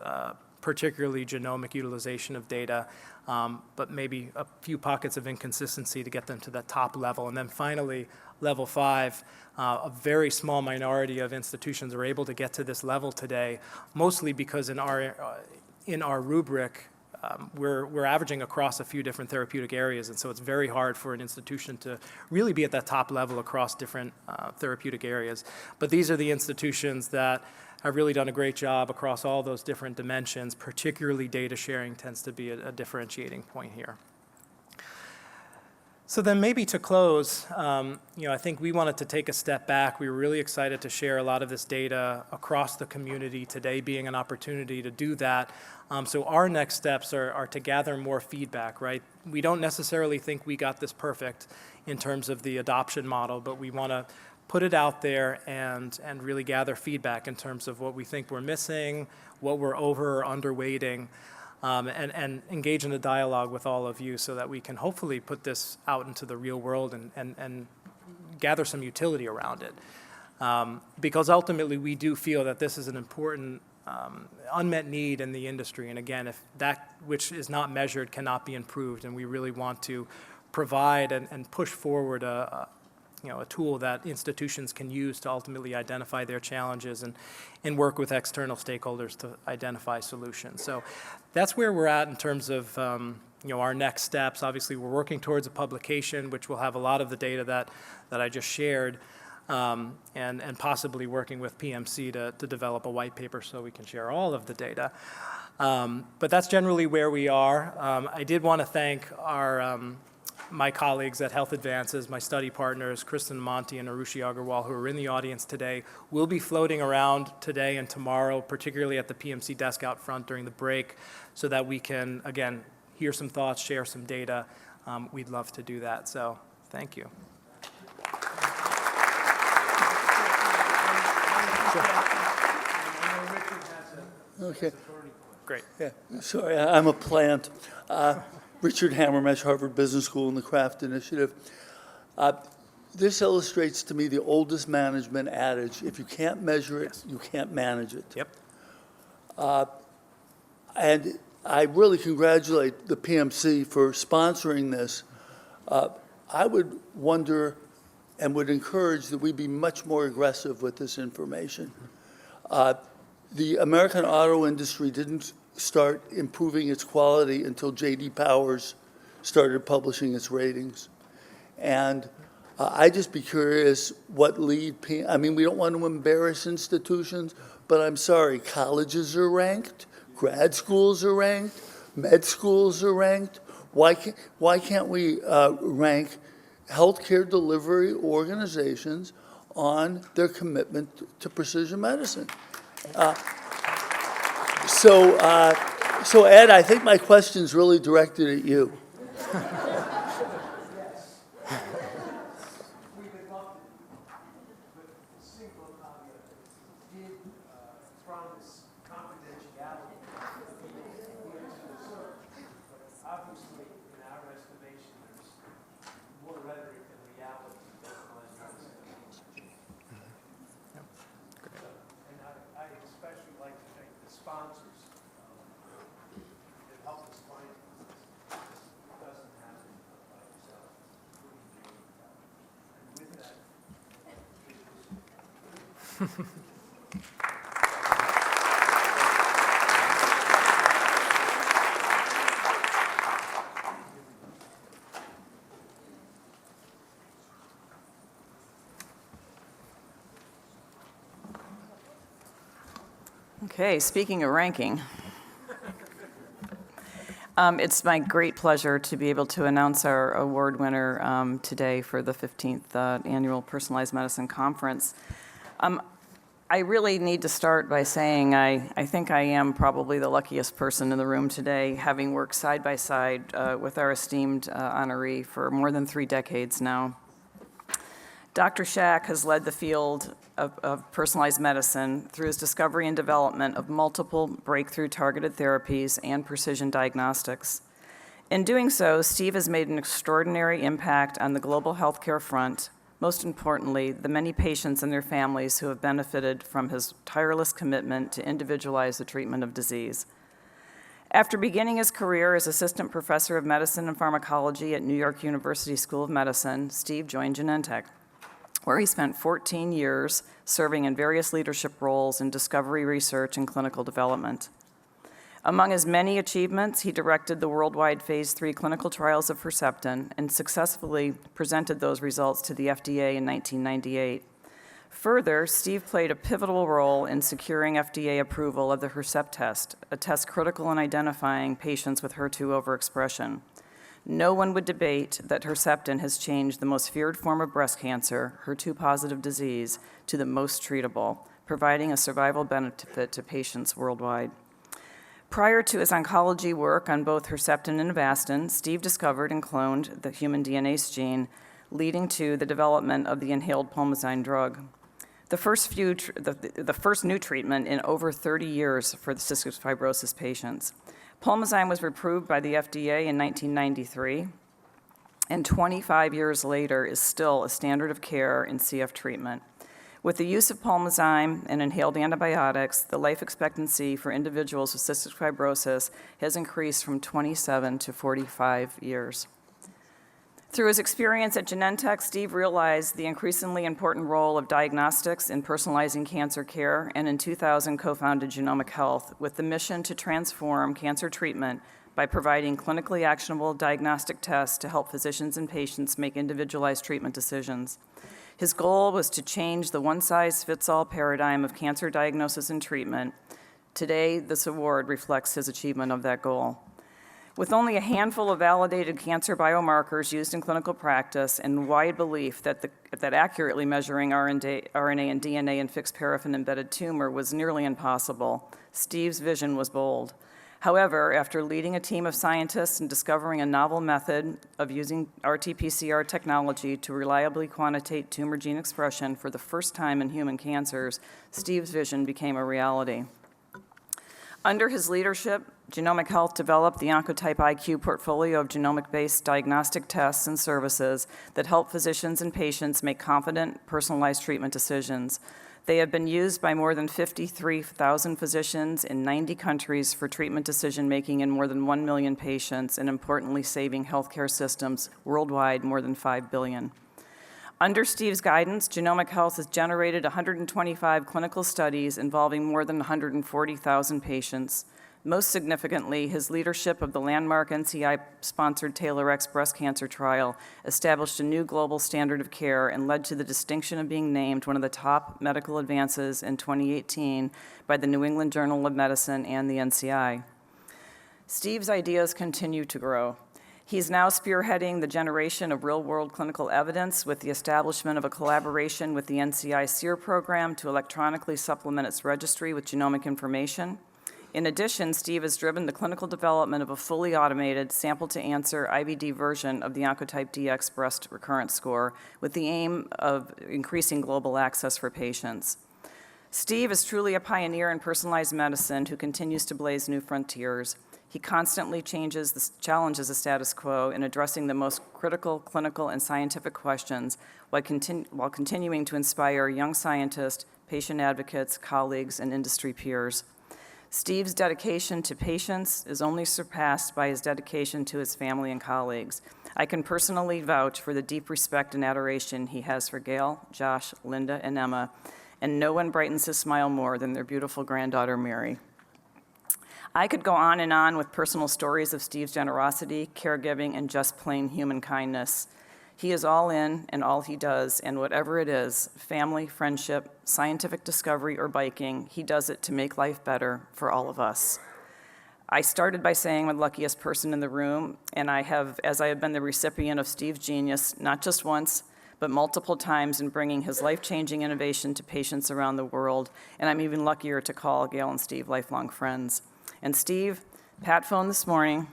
particularly genomic utilization of data, but maybe a few pockets of inconsistency to get them to that top level. And then finally, level five, a very small minority of institutions are able to get to this level today, mostly because in our rubric, we're averaging across a few different therapeutic areas, and so it's very hard for an institution to really be at that top level across different therapeutic areas. But these are the institutions that have really done a great job across all those different dimensions, particularly data sharing tends to be a differentiating point here. So then maybe to close, I think we wanted to take a step back. We were really excited to share a lot of this data across the community, today being an opportunity to do that. So our next steps are to gather more feedback, right? We don't necessarily think we got this perfect in terms of the adoption model, but we want to put it out there and really gather feedback in terms of what we think we're missing, what we're over or underweighting. And engage in a dialogue with all of you so that we can hopefully put this out into the real world and gather some utility around it. Because ultimately we do feel that this is an important unmet need in the industry. And again, if that which is not measured cannot be improved, and we really want to provide and push forward a tool that institutions can use to ultimately identify their challenges and work with external stakeholders to identify solutions. So that's where we're at in terms of our next steps. Obviously, we're working towards a publication, which will have a lot of the data that I just shared, and possibly working with PMC to develop a white paper so we can share all of the data. But that's generally where we are. I did want to thank my colleagues at Health Advances, my study partners, Kristen Monti and Arushi Agarwal, who are in the audience today. We'll be floating around today and tomorrow, particularly at the PMC desk out front during the break, so that we can, again, hear some thoughts, share some data. We'd love to do that, so thank you. Okay. Great. Yeah. Sorry, I'm a plant. Richard Hammermesh, Harvard Business School and the Craft Initiative. This illustrates to me the oldest management adage: if you can't measure it, you can't manage it. Yep. And I really congratulate the PMC for sponsoring this. I would wonder and would encourage that we be much more aggressive with this information. The American auto industry didn't start improving its quality until J.D. Powers started publishing its ratings. And I'd just be curious what lead, I mean, we don't want to embarrass institutions, but I'm sorry, colleges are ranked, grad schools are ranked, med schools are ranked. Why can't we rank healthcare delivery organizations on their commitment to precision medicine? So Ed, I think my question's really directed at you. Obviously, in our estimation, there's more rhetoric than reality in personalized medicine. And I especially like to thank the sponsors that helped us find this. This doesn't happen. Okay, speaking of ranking, it's my great pleasure to be able to announce our award winner today for the 15th Annual Personalized Medicine Conference. I really need to start by saying I think I am probably the luckiest person in the room today, having worked side by side with our esteemed honoree for more than 3 decades now. Dr. Shack has led the field of personalized medicine through his discovery and development of multiple breakthrough targeted therapies and precision diagnostics. In doing so, Steve has made an extraordinary impact on the global healthcare front, most importantly, the many patients and their families who have benefited from his tireless commitment to individualize the treatment of disease. After beginning his career as assistant professor of medicine and pharmacology at New York University School of Medicine, Steve joined Genentech, where he spent 14 years serving in various leadership roles in discovery research and clinical development. Among his many achievements, he directed the worldwide phase 3 clinical trials of Herceptin and successfully presented those results to the FDA in 1998. Further, Steve played a pivotal role in securing FDA approval of the Hercept test, a test critical in identifying patients with HER2 overexpression. No one would debate that Herceptin has changed the most feared form of breast cancer, HER2-positive disease, to the most treatable, providing a survival benefit to patients worldwide. Prior to his oncology work on both Herceptin and Avastin, Steve discovered and cloned the human DNase gene, leading to the development of the inhaled pulmazine drug, the first new treatment in over 30 years for the cystic fibrosis patients. Pulmazine was approved by the FDA in 1993, and 25 years later is still a standard of care in CF treatment. With the use of pulmazine and inhaled antibiotics, the life expectancy for individuals with cystic fibrosis has increased from 27 to 45 years. Through his experience at Genentech, Steve realized the increasingly important role of diagnostics in personalizing cancer care, and in 2000 co-founded Genomic Health with the mission to transform cancer treatment by providing clinically actionable diagnostic tests to help physicians and patients make individualized treatment decisions. His goal was to change the one-size-fits-all paradigm of cancer diagnosis and treatment. Today, this award reflects his achievement of that goal. With only a handful of validated cancer biomarkers used in clinical practice and wide belief that accurately measuring RNA and DNA in fixed paraffin-embedded tumor was nearly impossible, Steve's vision was bold. However, after leading a team of scientists and discovering a novel method of using RT-PCR technology to reliably quantitate tumor gene expression for the first time in human cancers, Steve's vision became a reality. Under his leadership, Genomic Health developed the Oncotype IQ portfolio of genomic-based diagnostic tests and services that help physicians and patients make confident, personalized treatment decisions. They have been used by more than 53,000 physicians in 90 countries for treatment decision-making in more than 1 million patients, and importantly, saving healthcare systems worldwide more than $5 billion. Under Steve's guidance, Genomic Health has generated 125 clinical studies involving more than 140,000 patients. Most significantly, his leadership of the landmark NCI-sponsored TAILORx breast cancer trial established a new global standard of care and led to the distinction of being named one of the top medical advances in 2018 by the New England Journal of Medicine and the NCI. Steve's ideas continue to grow. He's now spearheading the generation of real-world clinical evidence with the establishment of a collaboration with the NCI SEER program to electronically supplement its registry with genomic information. In addition, Steve has driven the clinical development of a fully automated sample-to-answer IBD version of the Oncotype DX breast recurrence score with the aim of increasing global access for patients. Steve is truly a pioneer in personalized medicine who continues to blaze new frontiers. He constantly challenges the status quo in addressing the most critical clinical and scientific questions while continuing to inspire young scientists, patient advocates, colleagues, and industry peers. Steve's dedication to patients is only surpassed by his dedication to his family and colleagues. I can personally vouch for the deep respect and adoration he has for Gail, Josh, Linda, and Emma, and no one brightens his smile more than their beautiful granddaughter, Mary. I could go on with personal stories of Steve's generosity, caregiving, and just plain human kindness. He is all in all he does, and whatever it is, family, friendship, scientific discovery, or biking, he does it to make life better for all of us. I started by saying I'm the luckiest person in the room, and as I have been the recipient of Steve's genius, not just once, but multiple times in bringing his life-changing innovation to patients around the world, and I'm even luckier to call Gail and Steve lifelong friends. And Steve, Pat phoned this morning,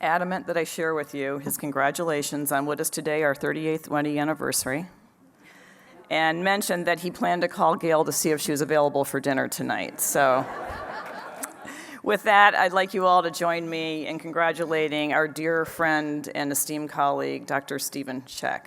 adamant that I share with you his congratulations on what is today our 38th wedding anniversary, and mentioned that he planned to call Gail to see if she was available for dinner tonight. So with that, I'd like you all to join me in congratulating our dear friend and esteemed colleague, Dr. Stephen Scheck.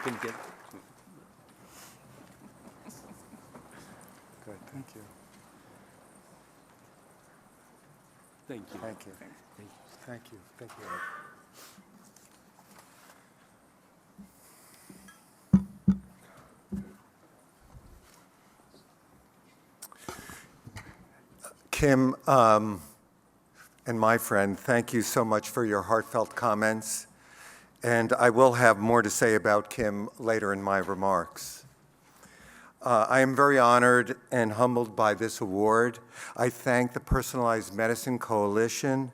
Thank you. Thank you. Thank you. Thank you. Thank you. Kim and my friend, thank you so much for your heartfelt comments. And I will have more to say about Kim later in my remarks. I am very honored and humbled by this award. I thank the Personalized Medicine Coalition,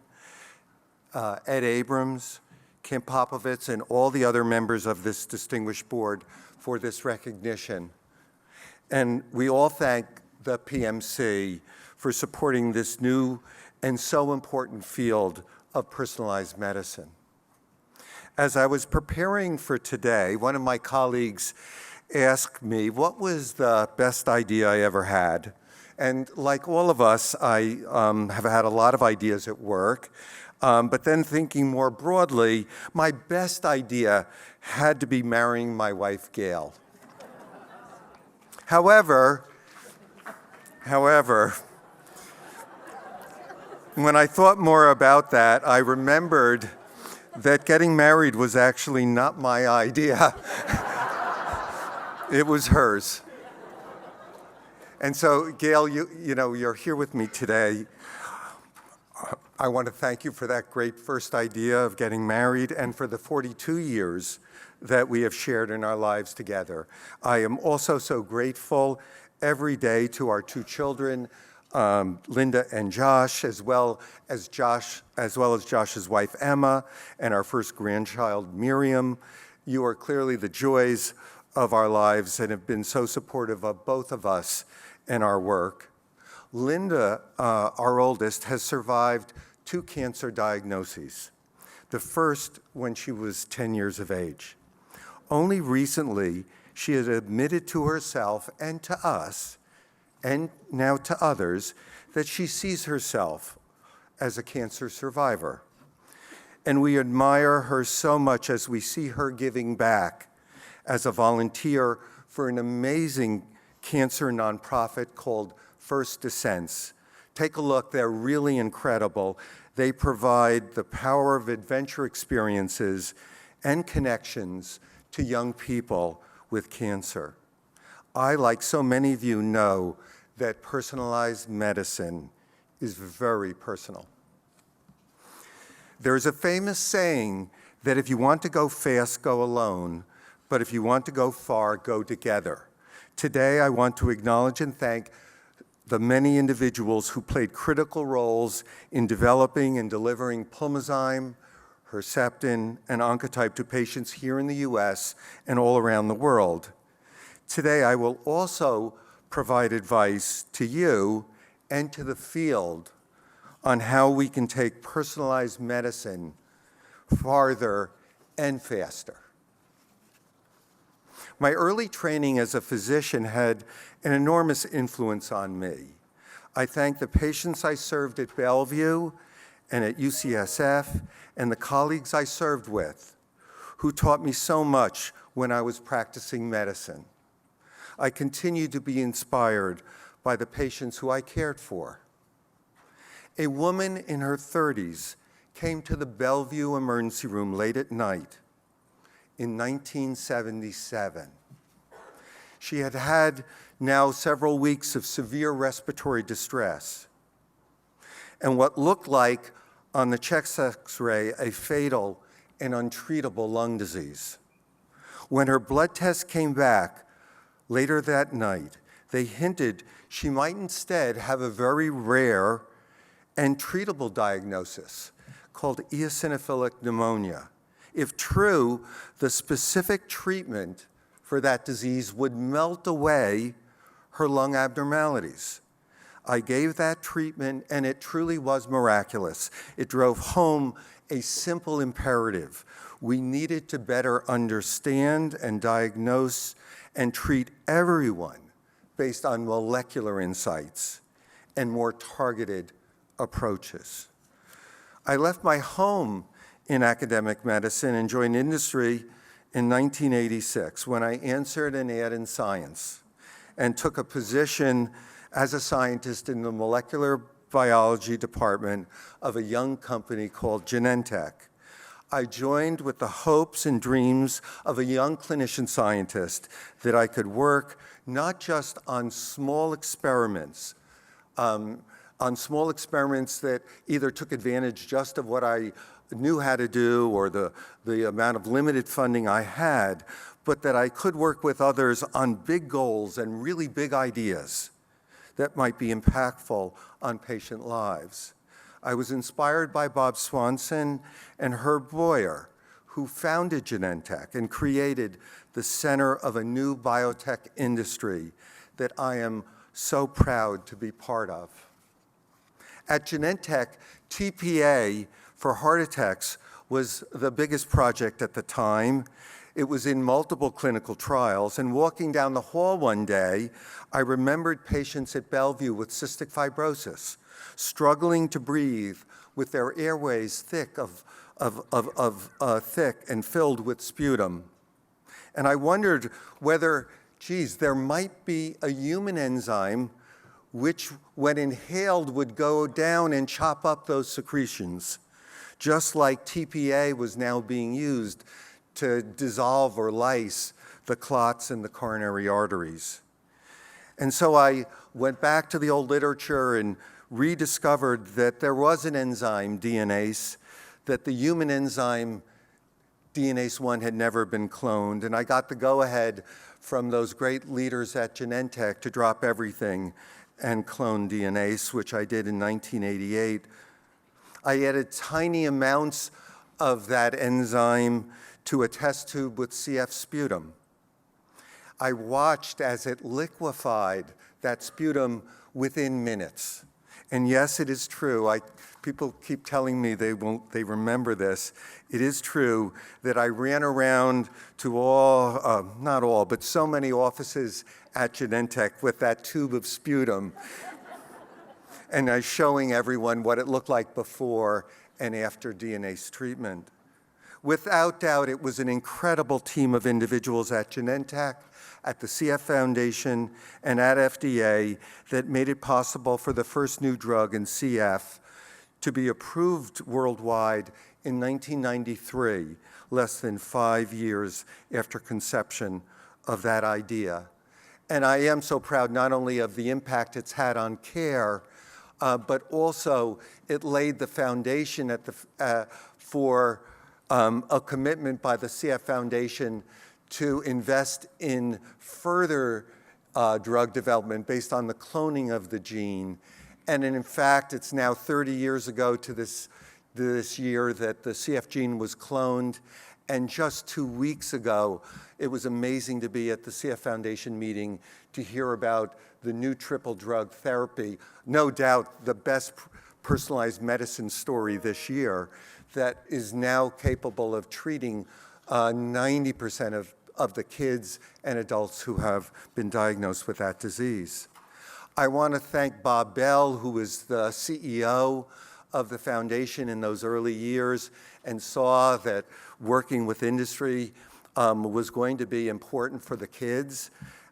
Ed Abrams, Kim Popovits, and all the other members of this distinguished board for this recognition. And we all thank the PMC for supporting this new and so important field of personalized medicine. As I was preparing for today, one of my colleagues asked me what was the best idea I ever had. And like all of us, I have had a lot of ideas at work. But then thinking more broadly, my best idea had to be marrying my wife, Gail. However, when I thought more about that, I remembered that getting married was actually not my idea. It was hers. And so, Gail, you're here with me today. I want to thank you for that great first idea of getting married and for the 42 years that we have shared in our lives together. I am also so grateful every day to our two children, Linda and Josh, as well as Josh's wife, Emma, and our first grandchild, Miriam. You are clearly the joys of our lives and have been so supportive of both of us and our work. Linda, our oldest, has survived 2 cancer diagnoses, the first when she was 10 years of age. Only recently, she had admitted to herself and to us, and now to others, that she sees herself as a cancer survivor. And we admire her so much as we see her giving back as a volunteer for an amazing cancer nonprofit called First Descents. Take a look, they're really incredible. They provide the power of adventure experiences and connections to young people with cancer. I, like so many of you, know that personalized medicine is very personal. There's a famous saying that if you want to go fast, go alone, but if you want to go far, go together. Today, I want to acknowledge and thank the many individuals who played critical roles in developing and delivering Pulmozyme, Herceptin, and Oncotype to patients here in the US and all around the world. Today, I will also provide advice to you and to the field on how we can take personalized medicine farther and faster. My early training as a physician had an enormous influence on me. I thank the patients I served at Bellevue and at UCSF and the colleagues I served with who taught me so much when I was practicing medicine. I continue to be inspired by the patients who I cared for. A woman in her 30s came to the Bellevue emergency room late at night in 1977. She had had now several weeks of severe respiratory distress and what looked like on the chest X-ray a fatal and untreatable lung disease. When her blood test came back later that night, they hinted she might instead have a very rare and treatable diagnosis called eosinophilic pneumonia. If true, the specific treatment for that disease would melt away her lung abnormalities. I gave that treatment, and it truly was miraculous. It drove home a simple imperative. We needed to better understand and diagnose and treat everyone based on molecular insights and more targeted approaches. I left my home in academic medicine and joined industry in 1986 when I answered an ad in Science and took a position as a scientist in the molecular biology department of a young company called Genentech. I joined with the hopes and dreams of a young clinician scientist that I could work not just on small experiments that either took advantage just of what I knew how to do or the amount of limited funding I had, but that I could work with others on big goals and really big ideas that might be impactful on patient lives. I was inspired by Bob Swanson and Herb Boyer, who founded Genentech and created the center of a new biotech industry that I am so proud to be part of. At Genentech, TPA for heart attacks was the biggest project at the time. It was in multiple clinical trials, and walking down the hall one day, I remembered patients at Bellevue with cystic fibrosis, struggling to breathe with their airways thick and filled with sputum. And I wondered whether, geez, there might be a human enzyme which, when inhaled, would go down and chop up those secretions, just like TPA was now being used to dissolve or lyse the clots in the coronary arteries. And so I went back to the old literature and rediscovered that there was an enzyme, DNase, that the human enzyme DNase-1 had never been cloned, and I got the go-ahead from those great leaders at Genentech to drop everything and clone DNase, which I did in 1988. I added tiny amounts of that enzyme to a test tube with CF sputum. I watched as it liquefied that sputum within minutes. And yes, it is true. People keep telling me they remember this. It is true that I ran around to all, not all, but so many offices at Genentech with that tube of sputum. And I was showing everyone what it looked like before and after DNase treatment. Without doubt, it was an incredible team of individuals at Genentech, at the CF Foundation, and at FDA that made it possible for the first new drug in CF to be approved worldwide in 1993, less than 5 years after conception of that idea. And I am so proud not only of the impact it's had on care, but also it laid the foundation for a commitment by the CF Foundation to invest in further drug development based on the cloning of the gene. And in fact, it's now 30 years ago to this year that the CF gene was cloned. And just 2 weeks ago, it was amazing to be at the CF Foundation meeting to hear about the new triple drug therapy, no doubt the best personalized medicine story this year, that is now capable of treating 90% of the kids and adults who have been diagnosed with that disease. I want to thank Bob Bell, who was the CEO of the foundation in those early years and saw that working with industry was going to be important for the kids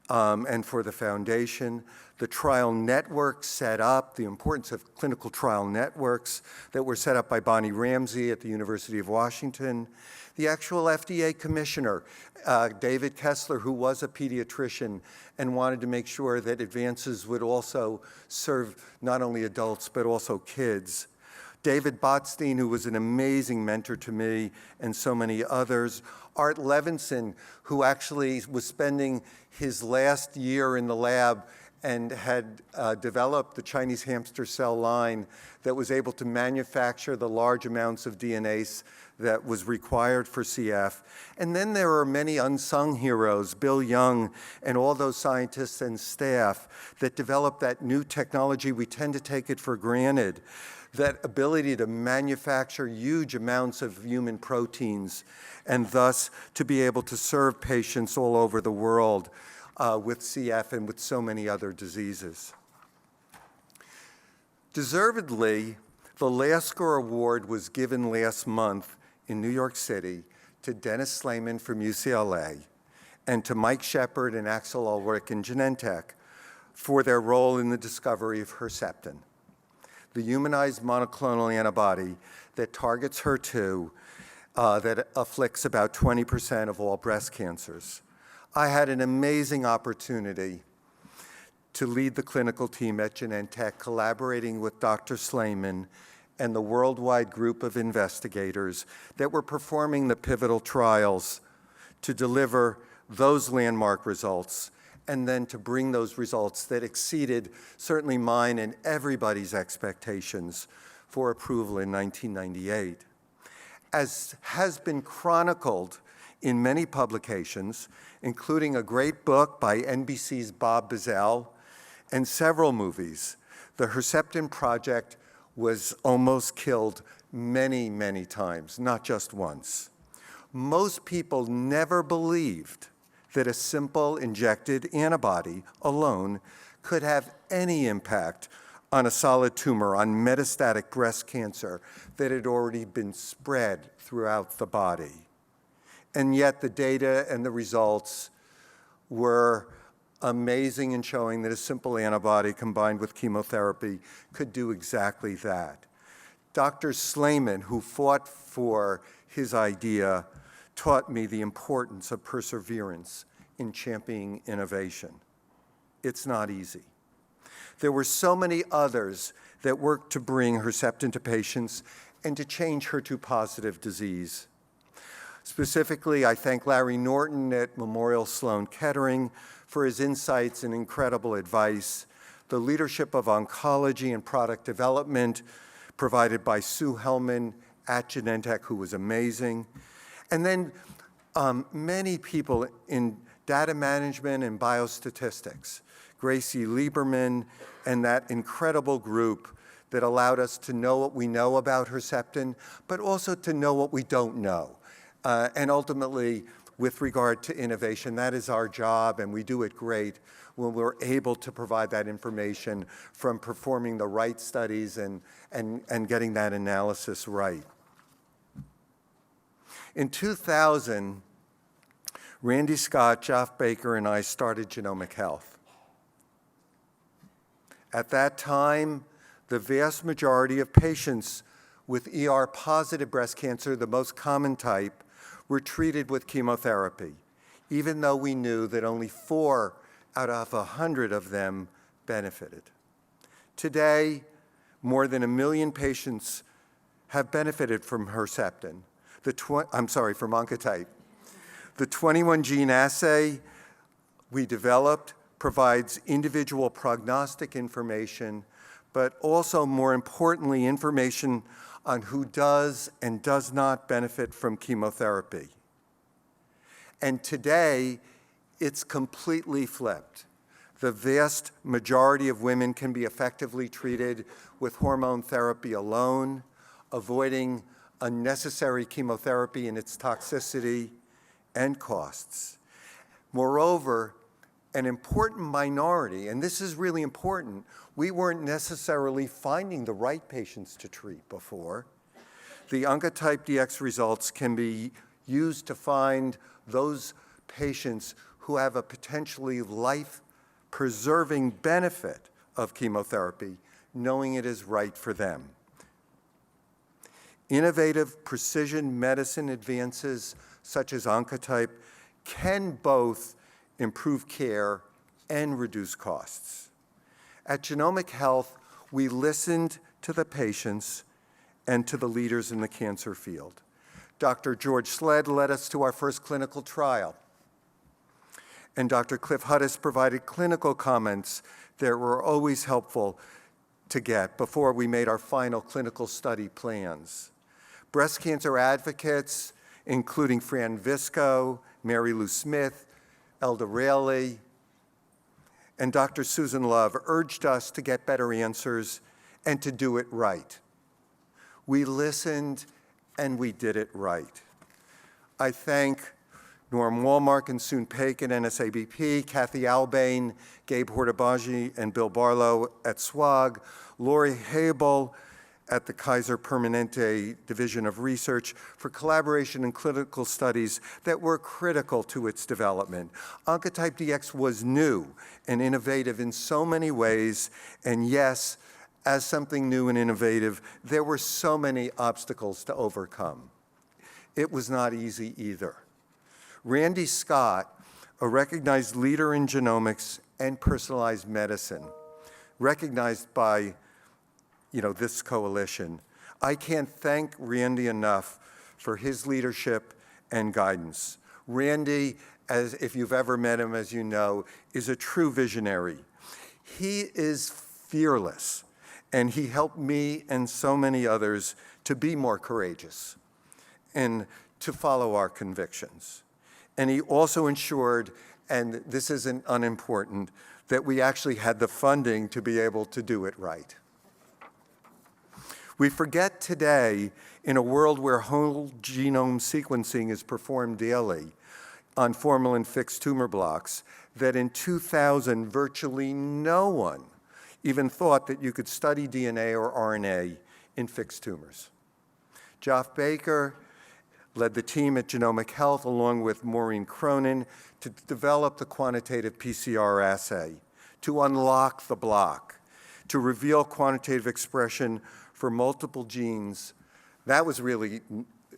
and for the foundation. The trial network set up, the importance of clinical trial networks that were set up by Bonnie Ramsey at the University of Washington. The actual FDA commissioner, David Kessler, who was a pediatrician and wanted to make sure that advances would also serve not only adults but also kids. David Botstein, who was an amazing mentor to me and so many others. Art Levinson, who actually was spending his last year in the lab and had developed the Chinese hamster cell line that was able to manufacture the large amounts of DNase that was required for CF. And then there are many unsung heroes, Bill Young and all those scientists and staff that developed that new technology. We tend to take it for granted, that ability to manufacture huge amounts of human proteins and thus to be able to serve patients all over the world with CF and with so many other diseases. Deservedly, the Lasker Award was given last month in New York City to Dennis Slayman from UCLA and to Mike Shepard and Axel Ulrich in Genentech for their role in the discovery of Herceptin, the humanized monoclonal antibody that targets HER2 that afflicts about 20% of all breast cancers. I had an amazing opportunity to lead the clinical team at Genentech, collaborating with Dr. Slayman and the worldwide group of investigators that were performing the pivotal trials to deliver those landmark results and then to bring those results that exceeded certainly mine and everybody's expectations for approval in 1998. As has been chronicled in many publications, including a great book by NBC's Bob Bazell and several movies, the Herceptin project was almost killed many, many times, not just once. Most people never believed that a simple injected antibody alone could have any impact on a solid tumor, on metastatic breast cancer that had already been spread throughout the body. And yet the data and the results were amazing in showing that a simple antibody combined with chemotherapy could do exactly that. Dr. Slayman, who fought for his idea, taught me the importance of perseverance in championing innovation. It's not easy. There were so many others that worked to bring Herceptin to patients and to change HER2-positive disease. Specifically, I thank Larry Norton at Memorial Sloan Kettering for his insights and incredible advice, the leadership of oncology and product development provided by Sue Hellman at Genentech, who was amazing, and then many people in data management and biostatistics, Gracie Lieberman and that incredible group that allowed us to know what we know about Herceptin, but also to know what we don't know. And ultimately, with regard to innovation, that is our job, and we do it great when we're able to provide that information from performing the right studies and getting that analysis right. In 2000, Randy Scott, Jeff Baker, and I started Genomic Health. At that time, the vast majority of patients with ER-positive breast cancer, the most common type, were treated with chemotherapy, even though we knew that only 4 out of 100 of them benefited. Today, more than 1 million patients have benefited from Herceptin, from Oncotype. The 21-gene assay we developed provides individual prognostic information, but also, more importantly, information on who does and does not benefit from chemotherapy. And today, it's completely flipped. The vast majority of women can be effectively treated with hormone therapy alone, avoiding unnecessary chemotherapy and its toxicity and costs. Moreover, an important minority, and this is really important, we weren't necessarily finding the right patients to treat before. The Oncotype DX results can be used to find those patients who have a potentially life-preserving benefit of chemotherapy, knowing it is right for them. Innovative precision medicine advances such as Oncotype can both improve care and reduce costs. At Genomic Health, we listened to the patients and to the leaders in the cancer field. Dr. George Sled led us to our first clinical trial, and Dr. Cliff Hudis provided clinical comments that were always helpful to get before we made our final clinical study plans. Breast cancer advocates, including Fran Visco, Mary Lou Smith, Elda Raley, and Dr. Susan Love urged us to get better answers and to do it right. We listened and we did it right. I thank Norm Walmark and Soon Paik at NSABP, Kathy Albain, Gabe Hortabaji, and Bill Barlow at SWOG, Lori Habel at the Kaiser Permanente Division of Research for collaboration in clinical studies that were critical to its development. Oncotype DX was new and innovative in so many ways, and yes, as something new and innovative, there were so many obstacles to overcome. It was not easy either. Randy Scott, a recognized leader in genomics and personalized medicine, recognized by this coalition. I can't thank Randy enough for his leadership and guidance. Randy, as if you've ever met him, as you know, is a true visionary. He is fearless, and he helped me and so many others to be more courageous and to follow our convictions. And he also ensured, and this isn't unimportant, that we actually had the funding to be able to do it right. We forget today, in a world where whole genome sequencing is performed daily on formalin-fixed tumor blocks, that in 2000, virtually no one even thought that you could study DNA or RNA in fixed tumors. Geoff Baker led the team at Genomic Health, along with Maureen Cronin, to develop the quantitative PCR assay, to unlock the block, to reveal quantitative expression for multiple genes. That was really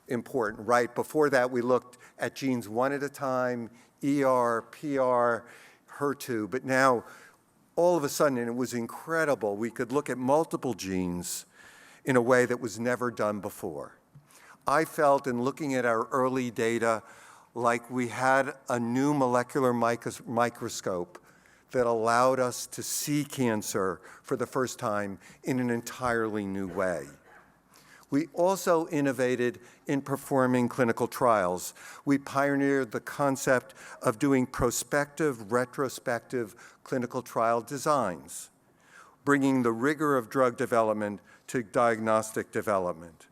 important, right? Before that, we looked at genes one at a time, ER, PR, HER2, but now, all of a sudden, and it was incredible, we could look at multiple genes in a way that was never done before. I felt, in looking at our early data, like we had a new molecular microscope that allowed us to see cancer for the first time in an entirely new way. We also innovated in performing clinical trials. We pioneered the concept of doing prospective, retrospective clinical trial designs, bringing the rigor of drug development to diagnostic development.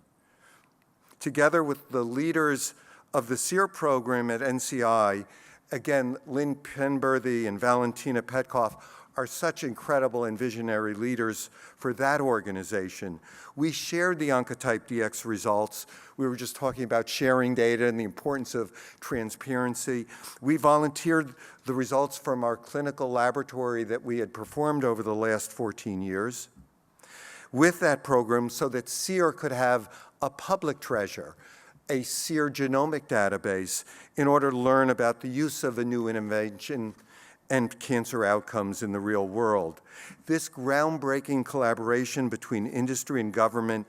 Together with the leaders of the SEER program at NCI, again, Lynn Penberthy and Valentina Petkoff are such incredible and visionary leaders for that organization. We shared the Oncotype DX results. We were just talking about sharing data and the importance of transparency. We volunteered the results from our clinical laboratory that we had performed over the last 14 years with that program so that SEER could have a public treasure, a SEER genomic database, in order to learn about the use of a new innovation and cancer outcomes in the real world. This groundbreaking collaboration between industry and government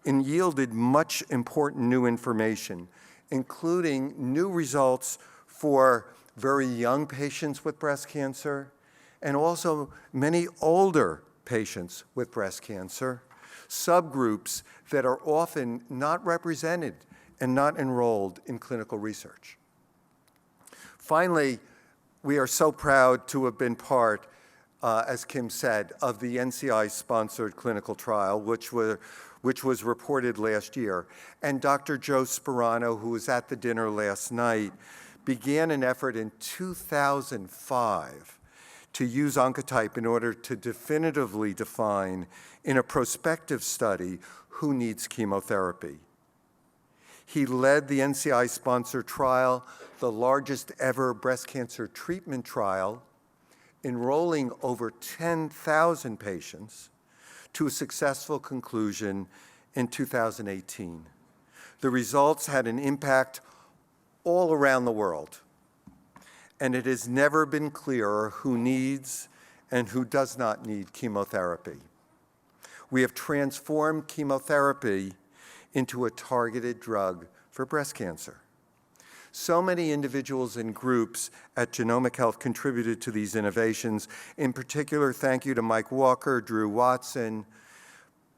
yielded much important new information, including new results for very young patients with breast cancer and also many older patients with breast cancer, subgroups that are often not represented and not enrolled in clinical research. Finally, we are so proud to have been part, as Kim said, of the NCI-sponsored clinical trial, which was reported last year. And Dr. Joe Sperano, who was at the dinner last night, began an effort in 2005 to use Oncotype in order to definitively define in a prospective study who needs chemotherapy. He led the NCI-sponsored trial, the largest ever breast cancer treatment trial, enrolling over 10,000 patients to a successful conclusion in 2018. The results had an impact all around the world, and it has never been clearer who needs and who does not need chemotherapy. We have transformed chemotherapy into a targeted drug for breast cancer. So many individuals and groups at Genomic Health contributed to these innovations. In particular, thank you to Mike Walker, Drew Watson,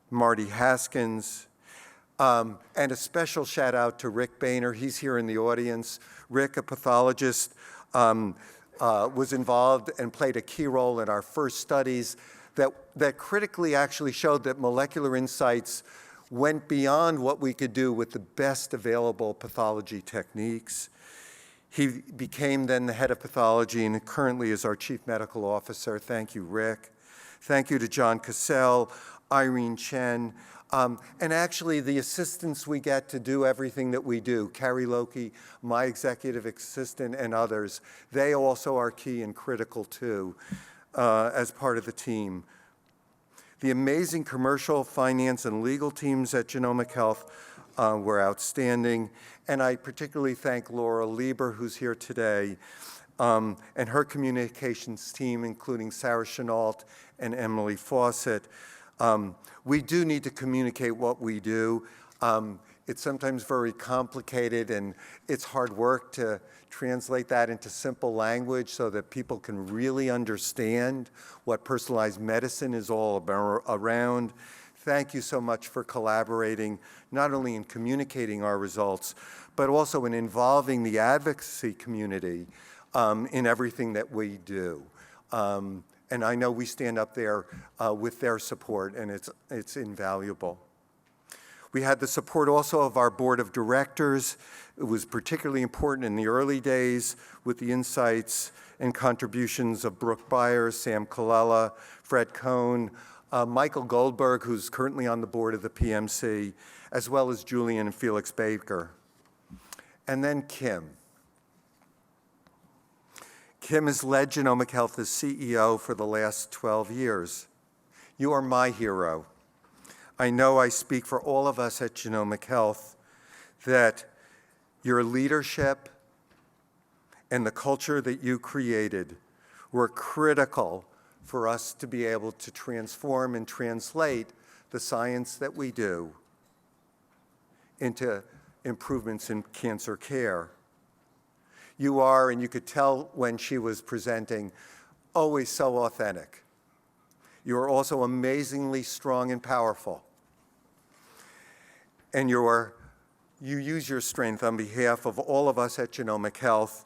Marty Haskins, and a special shout out to Rick Boehner. He's here in the audience. Rick, a pathologist, was involved and played a key role in our first studies that critically actually showed that molecular insights went beyond what we could do with the best available pathology techniques. He became then the head of pathology and currently is our chief medical officer. Thank you, Rick. Thank you to John Cassell, Irene Chen, and actually the assistants we get to do everything that we do, Carrie Loki, my executive assistant, and others. They also are key and critical too, as part of the team. The amazing commercial, finance, and legal teams at Genomic Health were outstanding, and I particularly thank Laura Lieber, who's here today, and her communications team, including Sarah Chenault and Emily Fawcett. We do need to communicate what we do. It's sometimes very complicated, and it's hard work to translate that into simple language so that people can really understand what personalized medicine is all around. Thank you so much for collaborating, not only in communicating our results, but also in involving the advocacy community in everything that we do. And I know we stand up there with their support, and it's invaluable. We had the support also of our board of directors. It was particularly important in the early days with the insights and contributions of Brooke Byers, Sam Colella, Fred Cohn, Michael Goldberg, who's currently on the board of the PMC, as well as Julian and Felix Baker. And then Kim. Kim has led Genomic Health as CEO for the last 12 years. You are my hero. I know I speak for all of us at Genomic Health that your leadership and the culture that you created were critical for us to be able to transform and translate the science that we do into improvements in cancer care. You are, and you could tell when she was presenting, always so authentic. You are also amazingly strong and powerful. And you use your strength on behalf of all of us at Genomic Health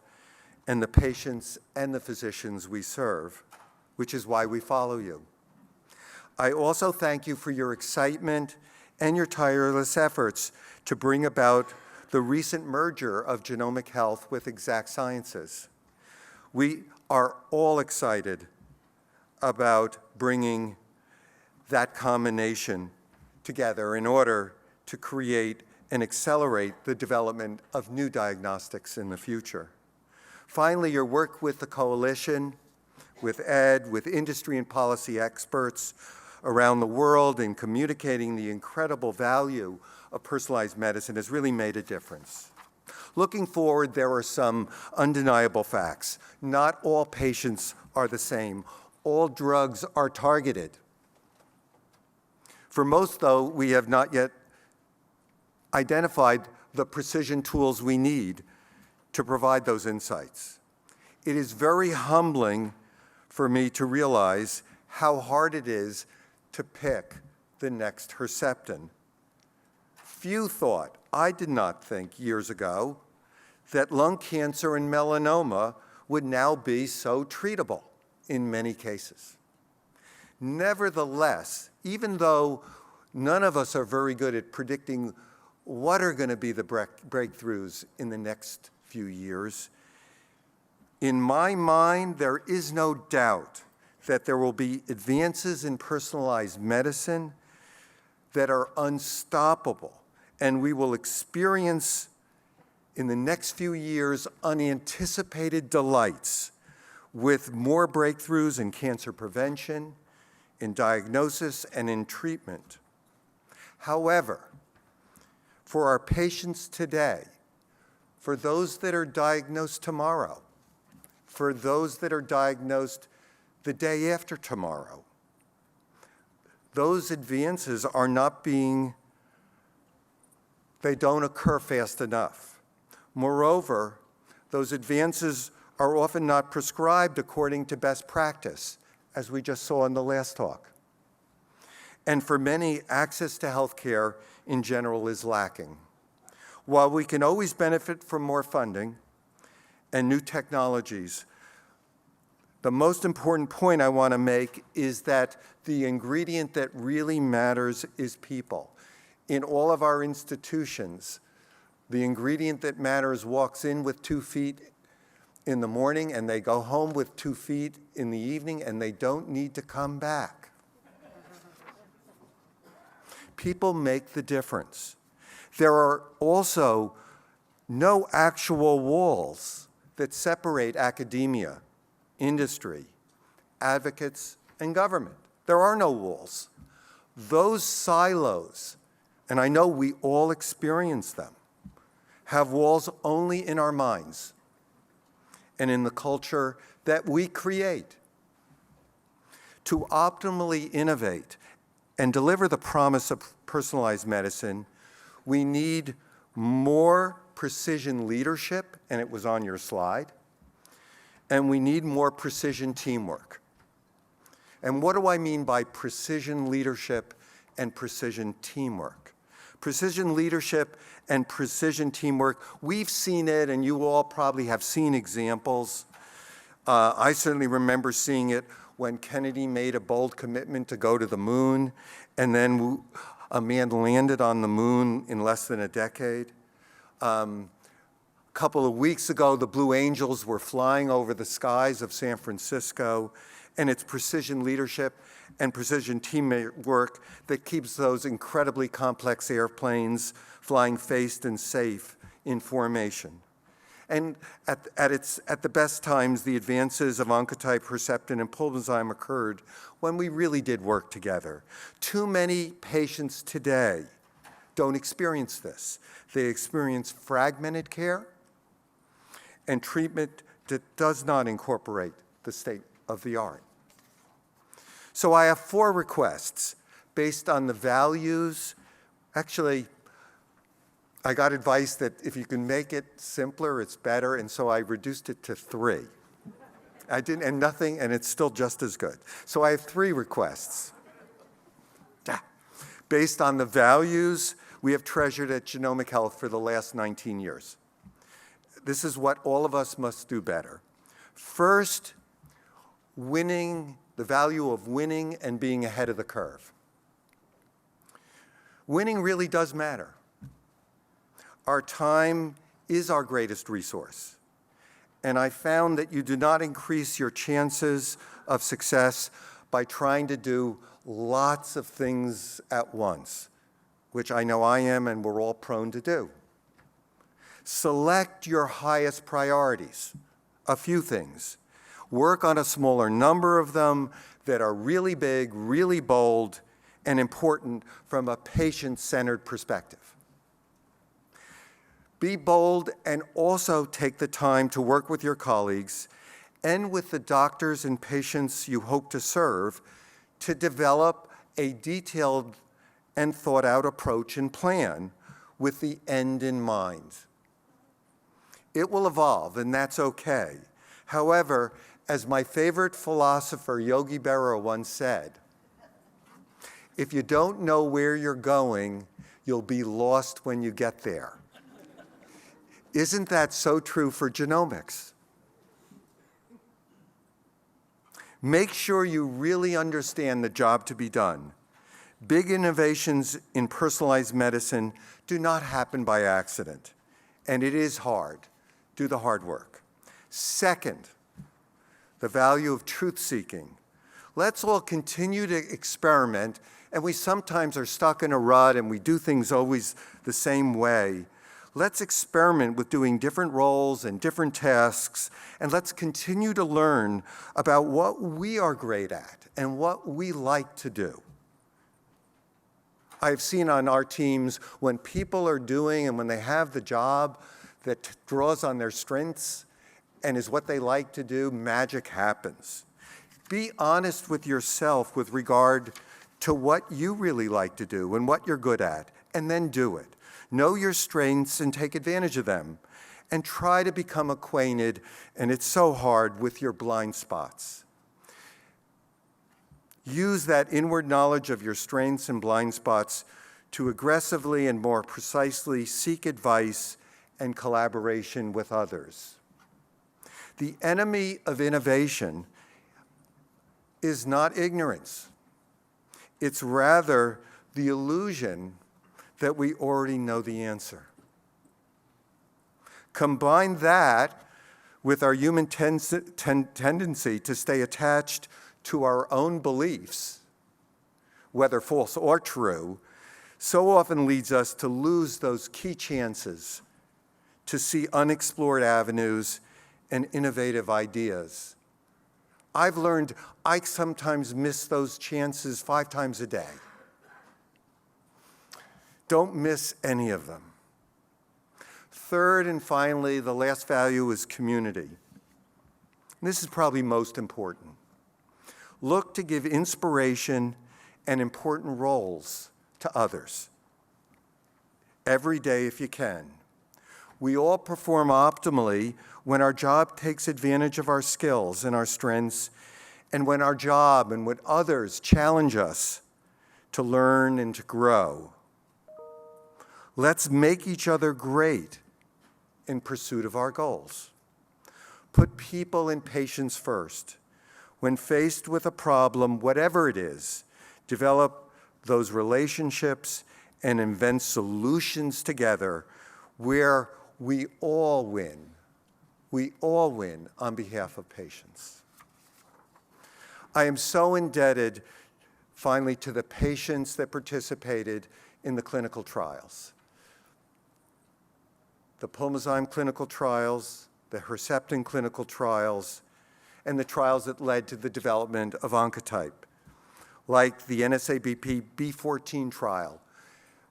and the patients and the physicians we serve, which is why we follow you. I also thank you for your excitement and your tireless efforts to bring about the recent merger of Genomic Health with Exact Sciences. We are all excited about bringing that combination together in order to create and accelerate the development of new diagnostics in the future. Finally, your work with the coalition, with Ed, with industry and policy experts around the world in communicating the incredible value of personalized medicine has really made a difference. Looking forward, there are some undeniable facts. Not all patients are the same. All drugs are targeted. For most, though, we have not yet identified the precision tools we need to provide those insights. It is very humbling for me to realize how hard it is to pick the next Herceptin. Few thought, I did not think years ago, that lung cancer and melanoma would now be so treatable in many cases. Nevertheless, even though none of us are very good at predicting what are going to be the breakthroughs in the next few years, In my mind, there is no doubt that there will be advances in personalized medicine that are unstoppable, and we will experience in the next few years unanticipated delights with more breakthroughs in cancer prevention, in diagnosis, and in treatment. However, for our patients today, for those that are diagnosed tomorrow, for those that are diagnosed the day after tomorrow, those advances are not being, they don't occur fast enough. Moreover, those advances are often not prescribed according to best practice, as we just saw in the last talk. And for many, access to health care in general is lacking. While we can always benefit from more funding and new technologies, the most important point I want to make is that the ingredient that really matters is people. In all of our institutions, the ingredient that matters walks in with 2 feet in the morning and they go home with 2 feet in the evening and they don't need to come back. People make the difference. There are also no actual walls that separate academia, industry, advocates, and government. There are no walls. Those silos, and I know we all experience them, have walls only in our minds and in the culture that we create. To optimally innovate and deliver the promise of personalized medicine, we need more precision leadership, and it was on your slide, and we need more precision teamwork. And what do I mean by precision leadership and precision teamwork? Precision leadership and precision teamwork, we've seen it, and you all probably have seen examples. I certainly remember seeing it when Kennedy made a bold commitment to go to the moon, and then a man landed on the moon in less than a decade. A couple of weeks ago, the Blue Angels were flying over the skies of San Francisco, and it's precision leadership and precision teamwork that keeps those incredibly complex airplanes flying fast and safe in formation. And at the best times, the advances of Oncotype, Herceptin, and Pulmozyme occurred when we really did work together. Too many patients today don't experience this. They experience fragmented care and treatment that does not incorporate the state of the art. So I have 4 requests based on the values. Actually, I got advice that if you can make it simpler, it's better, and so I reduced it to 3. I didn't, and nothing, and it's still just as good. So I have 3 requests. Based on the values we have treasured at Genomic Health for the last 19 years. This is what all of us must do better. First, winning, the value of winning and being ahead of the curve. Winning really does matter. Our time is our greatest resource. And I found that you do not increase your chances of success by trying to do lots of things at once, which I know I am and we're all prone to do. Select your highest priorities, a few things. Work on a smaller number of them that are really big, really bold, and important from a patient-centered perspective. Be bold and also take the time to work with your colleagues and with the doctors and patients you hope to serve to develop a detailed and thought-out approach and plan with the end in mind. It will evolve, and that's okay. However, as my favorite philosopher, Yogi Berra, once said, if you don't know where you're going, you'll be lost when you get there. Isn't that so true for genomics? Make sure you really understand the job to be done. Big innovations in personalized medicine do not happen by accident, and it is hard. Do the hard work. Second, the value of truth-seeking. Let's all continue to experiment, and we sometimes are stuck in a rut and we do things always the same way. Let's experiment with doing different roles and different tasks, and let's continue to learn about what we are great at and what we like to do. I've seen on our teams when people are doing and when they have the job that draws on their strengths and is what they like to do, magic happens. Be honest with yourself with regard to what you really like to do and what you're good at, and then do it. Know your strengths and take advantage of them, and try to become acquainted, and it's so hard, with your blind spots. Use that inward knowledge of your strengths and blind spots to aggressively and more precisely seek advice and collaboration with others. The enemy of innovation is not ignorance. It's rather the illusion that we already know the answer. Combine that with our human tendency to stay attached to our own beliefs, whether false or true, so often leads us to lose those key chances to see unexplored avenues and innovative ideas. I've learned I sometimes miss those chances 5 times a day. Don't miss any of them. Third and finally, the last value is community. This is probably most important. Look to give inspiration and important roles to others. Every day if you can. We all perform optimally when our job takes advantage of our skills and our strengths, and when our job and what others challenge us to learn and to grow. Let's make each other great in pursuit of our goals. Put people and patients first. When faced with a problem, whatever it is, develop those relationships and invent solutions together where we all win. We all win on behalf of patients. I am so indebted, finally, to the patients that participated in the clinical trials. The Pulmozyme clinical trials, the Herceptin clinical trials, and the trials that led to the development of Oncotype, like the NSABP B14 trial,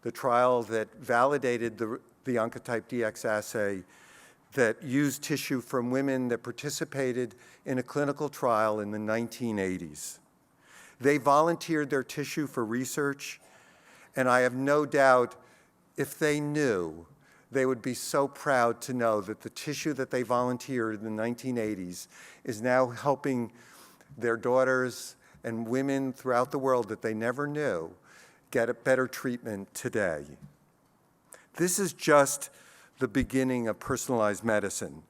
the trial that validated the Oncotype DX assay that used tissue from women that participated in a clinical trial in the 1980s. They volunteered their tissue for research, and I have no doubt if they knew, they would be so proud to know that the tissue that they volunteered in the 1980s is now helping their daughters and women throughout the world that they never knew get a better treatment today. This is just the beginning of personalized medicine.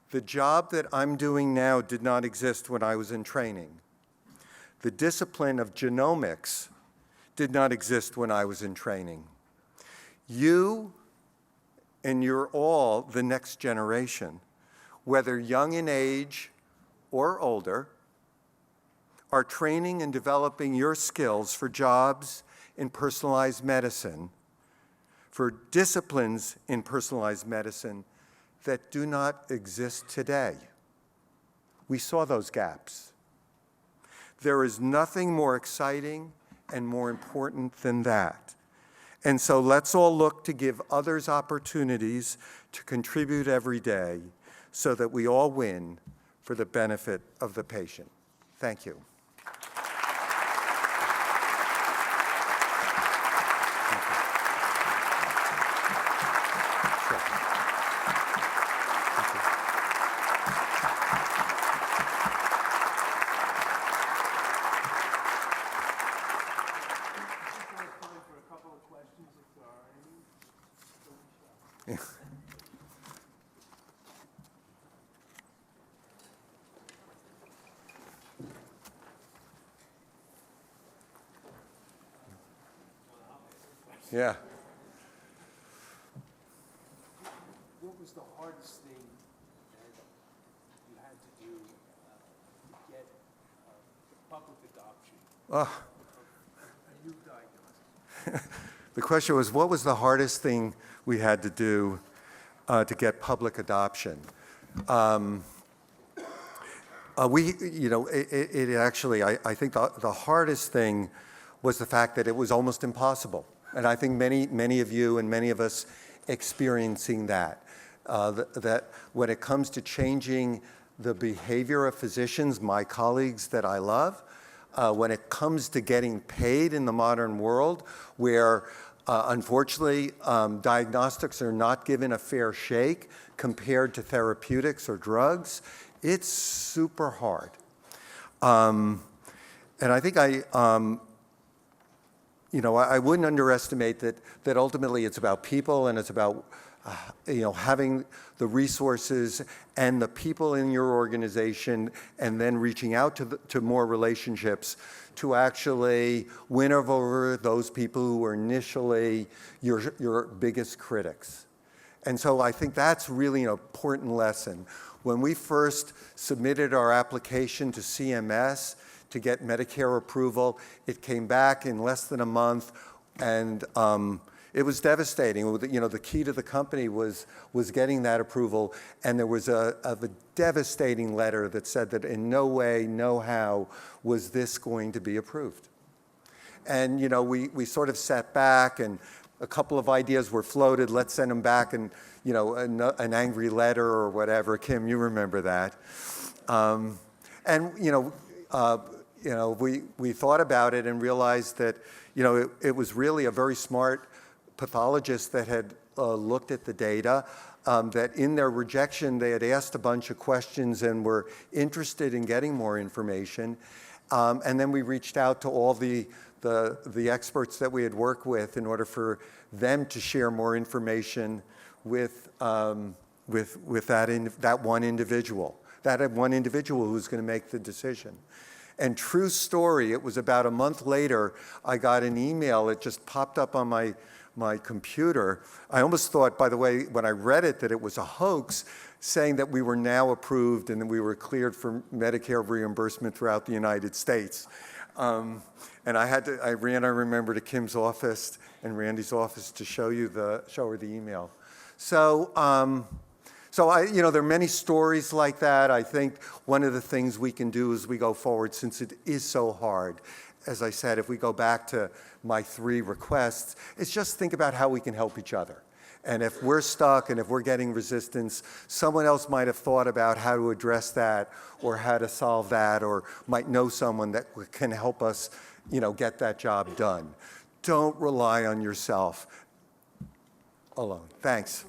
The job that I'm doing now did not exist when I was in training. The discipline of genomics did not exist when I was in training. You, and you're all the next generation, whether young in age or older, are training and developing your skills for jobs in personalized medicine, for disciplines in personalized medicine that do not exist today. We saw those gaps. There is nothing more exciting and more important than that. And so let's all look to give others opportunities to contribute every day so that we all win for the benefit of the patient. Thank you. Yeah. What was the hardest thing that do to get public adoption Oh, of a new diagnostic? the question was, what was the hardest thing we had to do to get public adoption? It actually, I think the hardest thing was the fact that it was almost impossible. And I think many of you and many of us experiencing that, that when it comes to changing the behavior of physicians, my colleagues that I love, when it comes to getting paid in the modern world, where unfortunately diagnostics are not given a fair shake compared to therapeutics or drugs, it's super hard. And I think I wouldn't underestimate that ultimately it's about people, and it's about having the resources and the people in your organization, and then reaching out to more relationships to actually win over those people who were initially your biggest critics. And so I think that's really an important lesson. When we first submitted our application to CMS to get Medicare approval, it came back in less than a month, and it was devastating. The key to the company was getting that approval, and there was a devastating letter that said that in no way, no how was this going to be approved. And we sort of sat back, and a couple of ideas were floated. Let's send them back, and an angry letter or whatever. Kim, you remember that. We thought about it and realized that it was really a very smart pathologist that had looked at the data, that in their rejection they had asked a bunch of questions and were interested in getting more information. And then we reached out to all the experts that we had worked with in order for them to share more information with that one individual who was going to make the decision. And true story, it was about a month later, I got an email. It just popped up on my computer. I almost thought, by the way, when I read it, that it was a hoax, saying that we were now approved and that we were cleared for Medicare reimbursement throughout the United States. And I remember, to Kim's office and Randy's office to show her the email. So there are many stories like that. I think one of the things we can do as we go forward, since it is so hard, as I said, if we go back to my 3 requests, is just think about how we can help each other. And if we're stuck and if we're getting resistance, someone else might have thought about how to address that or how to solve that, or might know someone that can help us, get that job done. Don't rely on yourself alone. Thanks.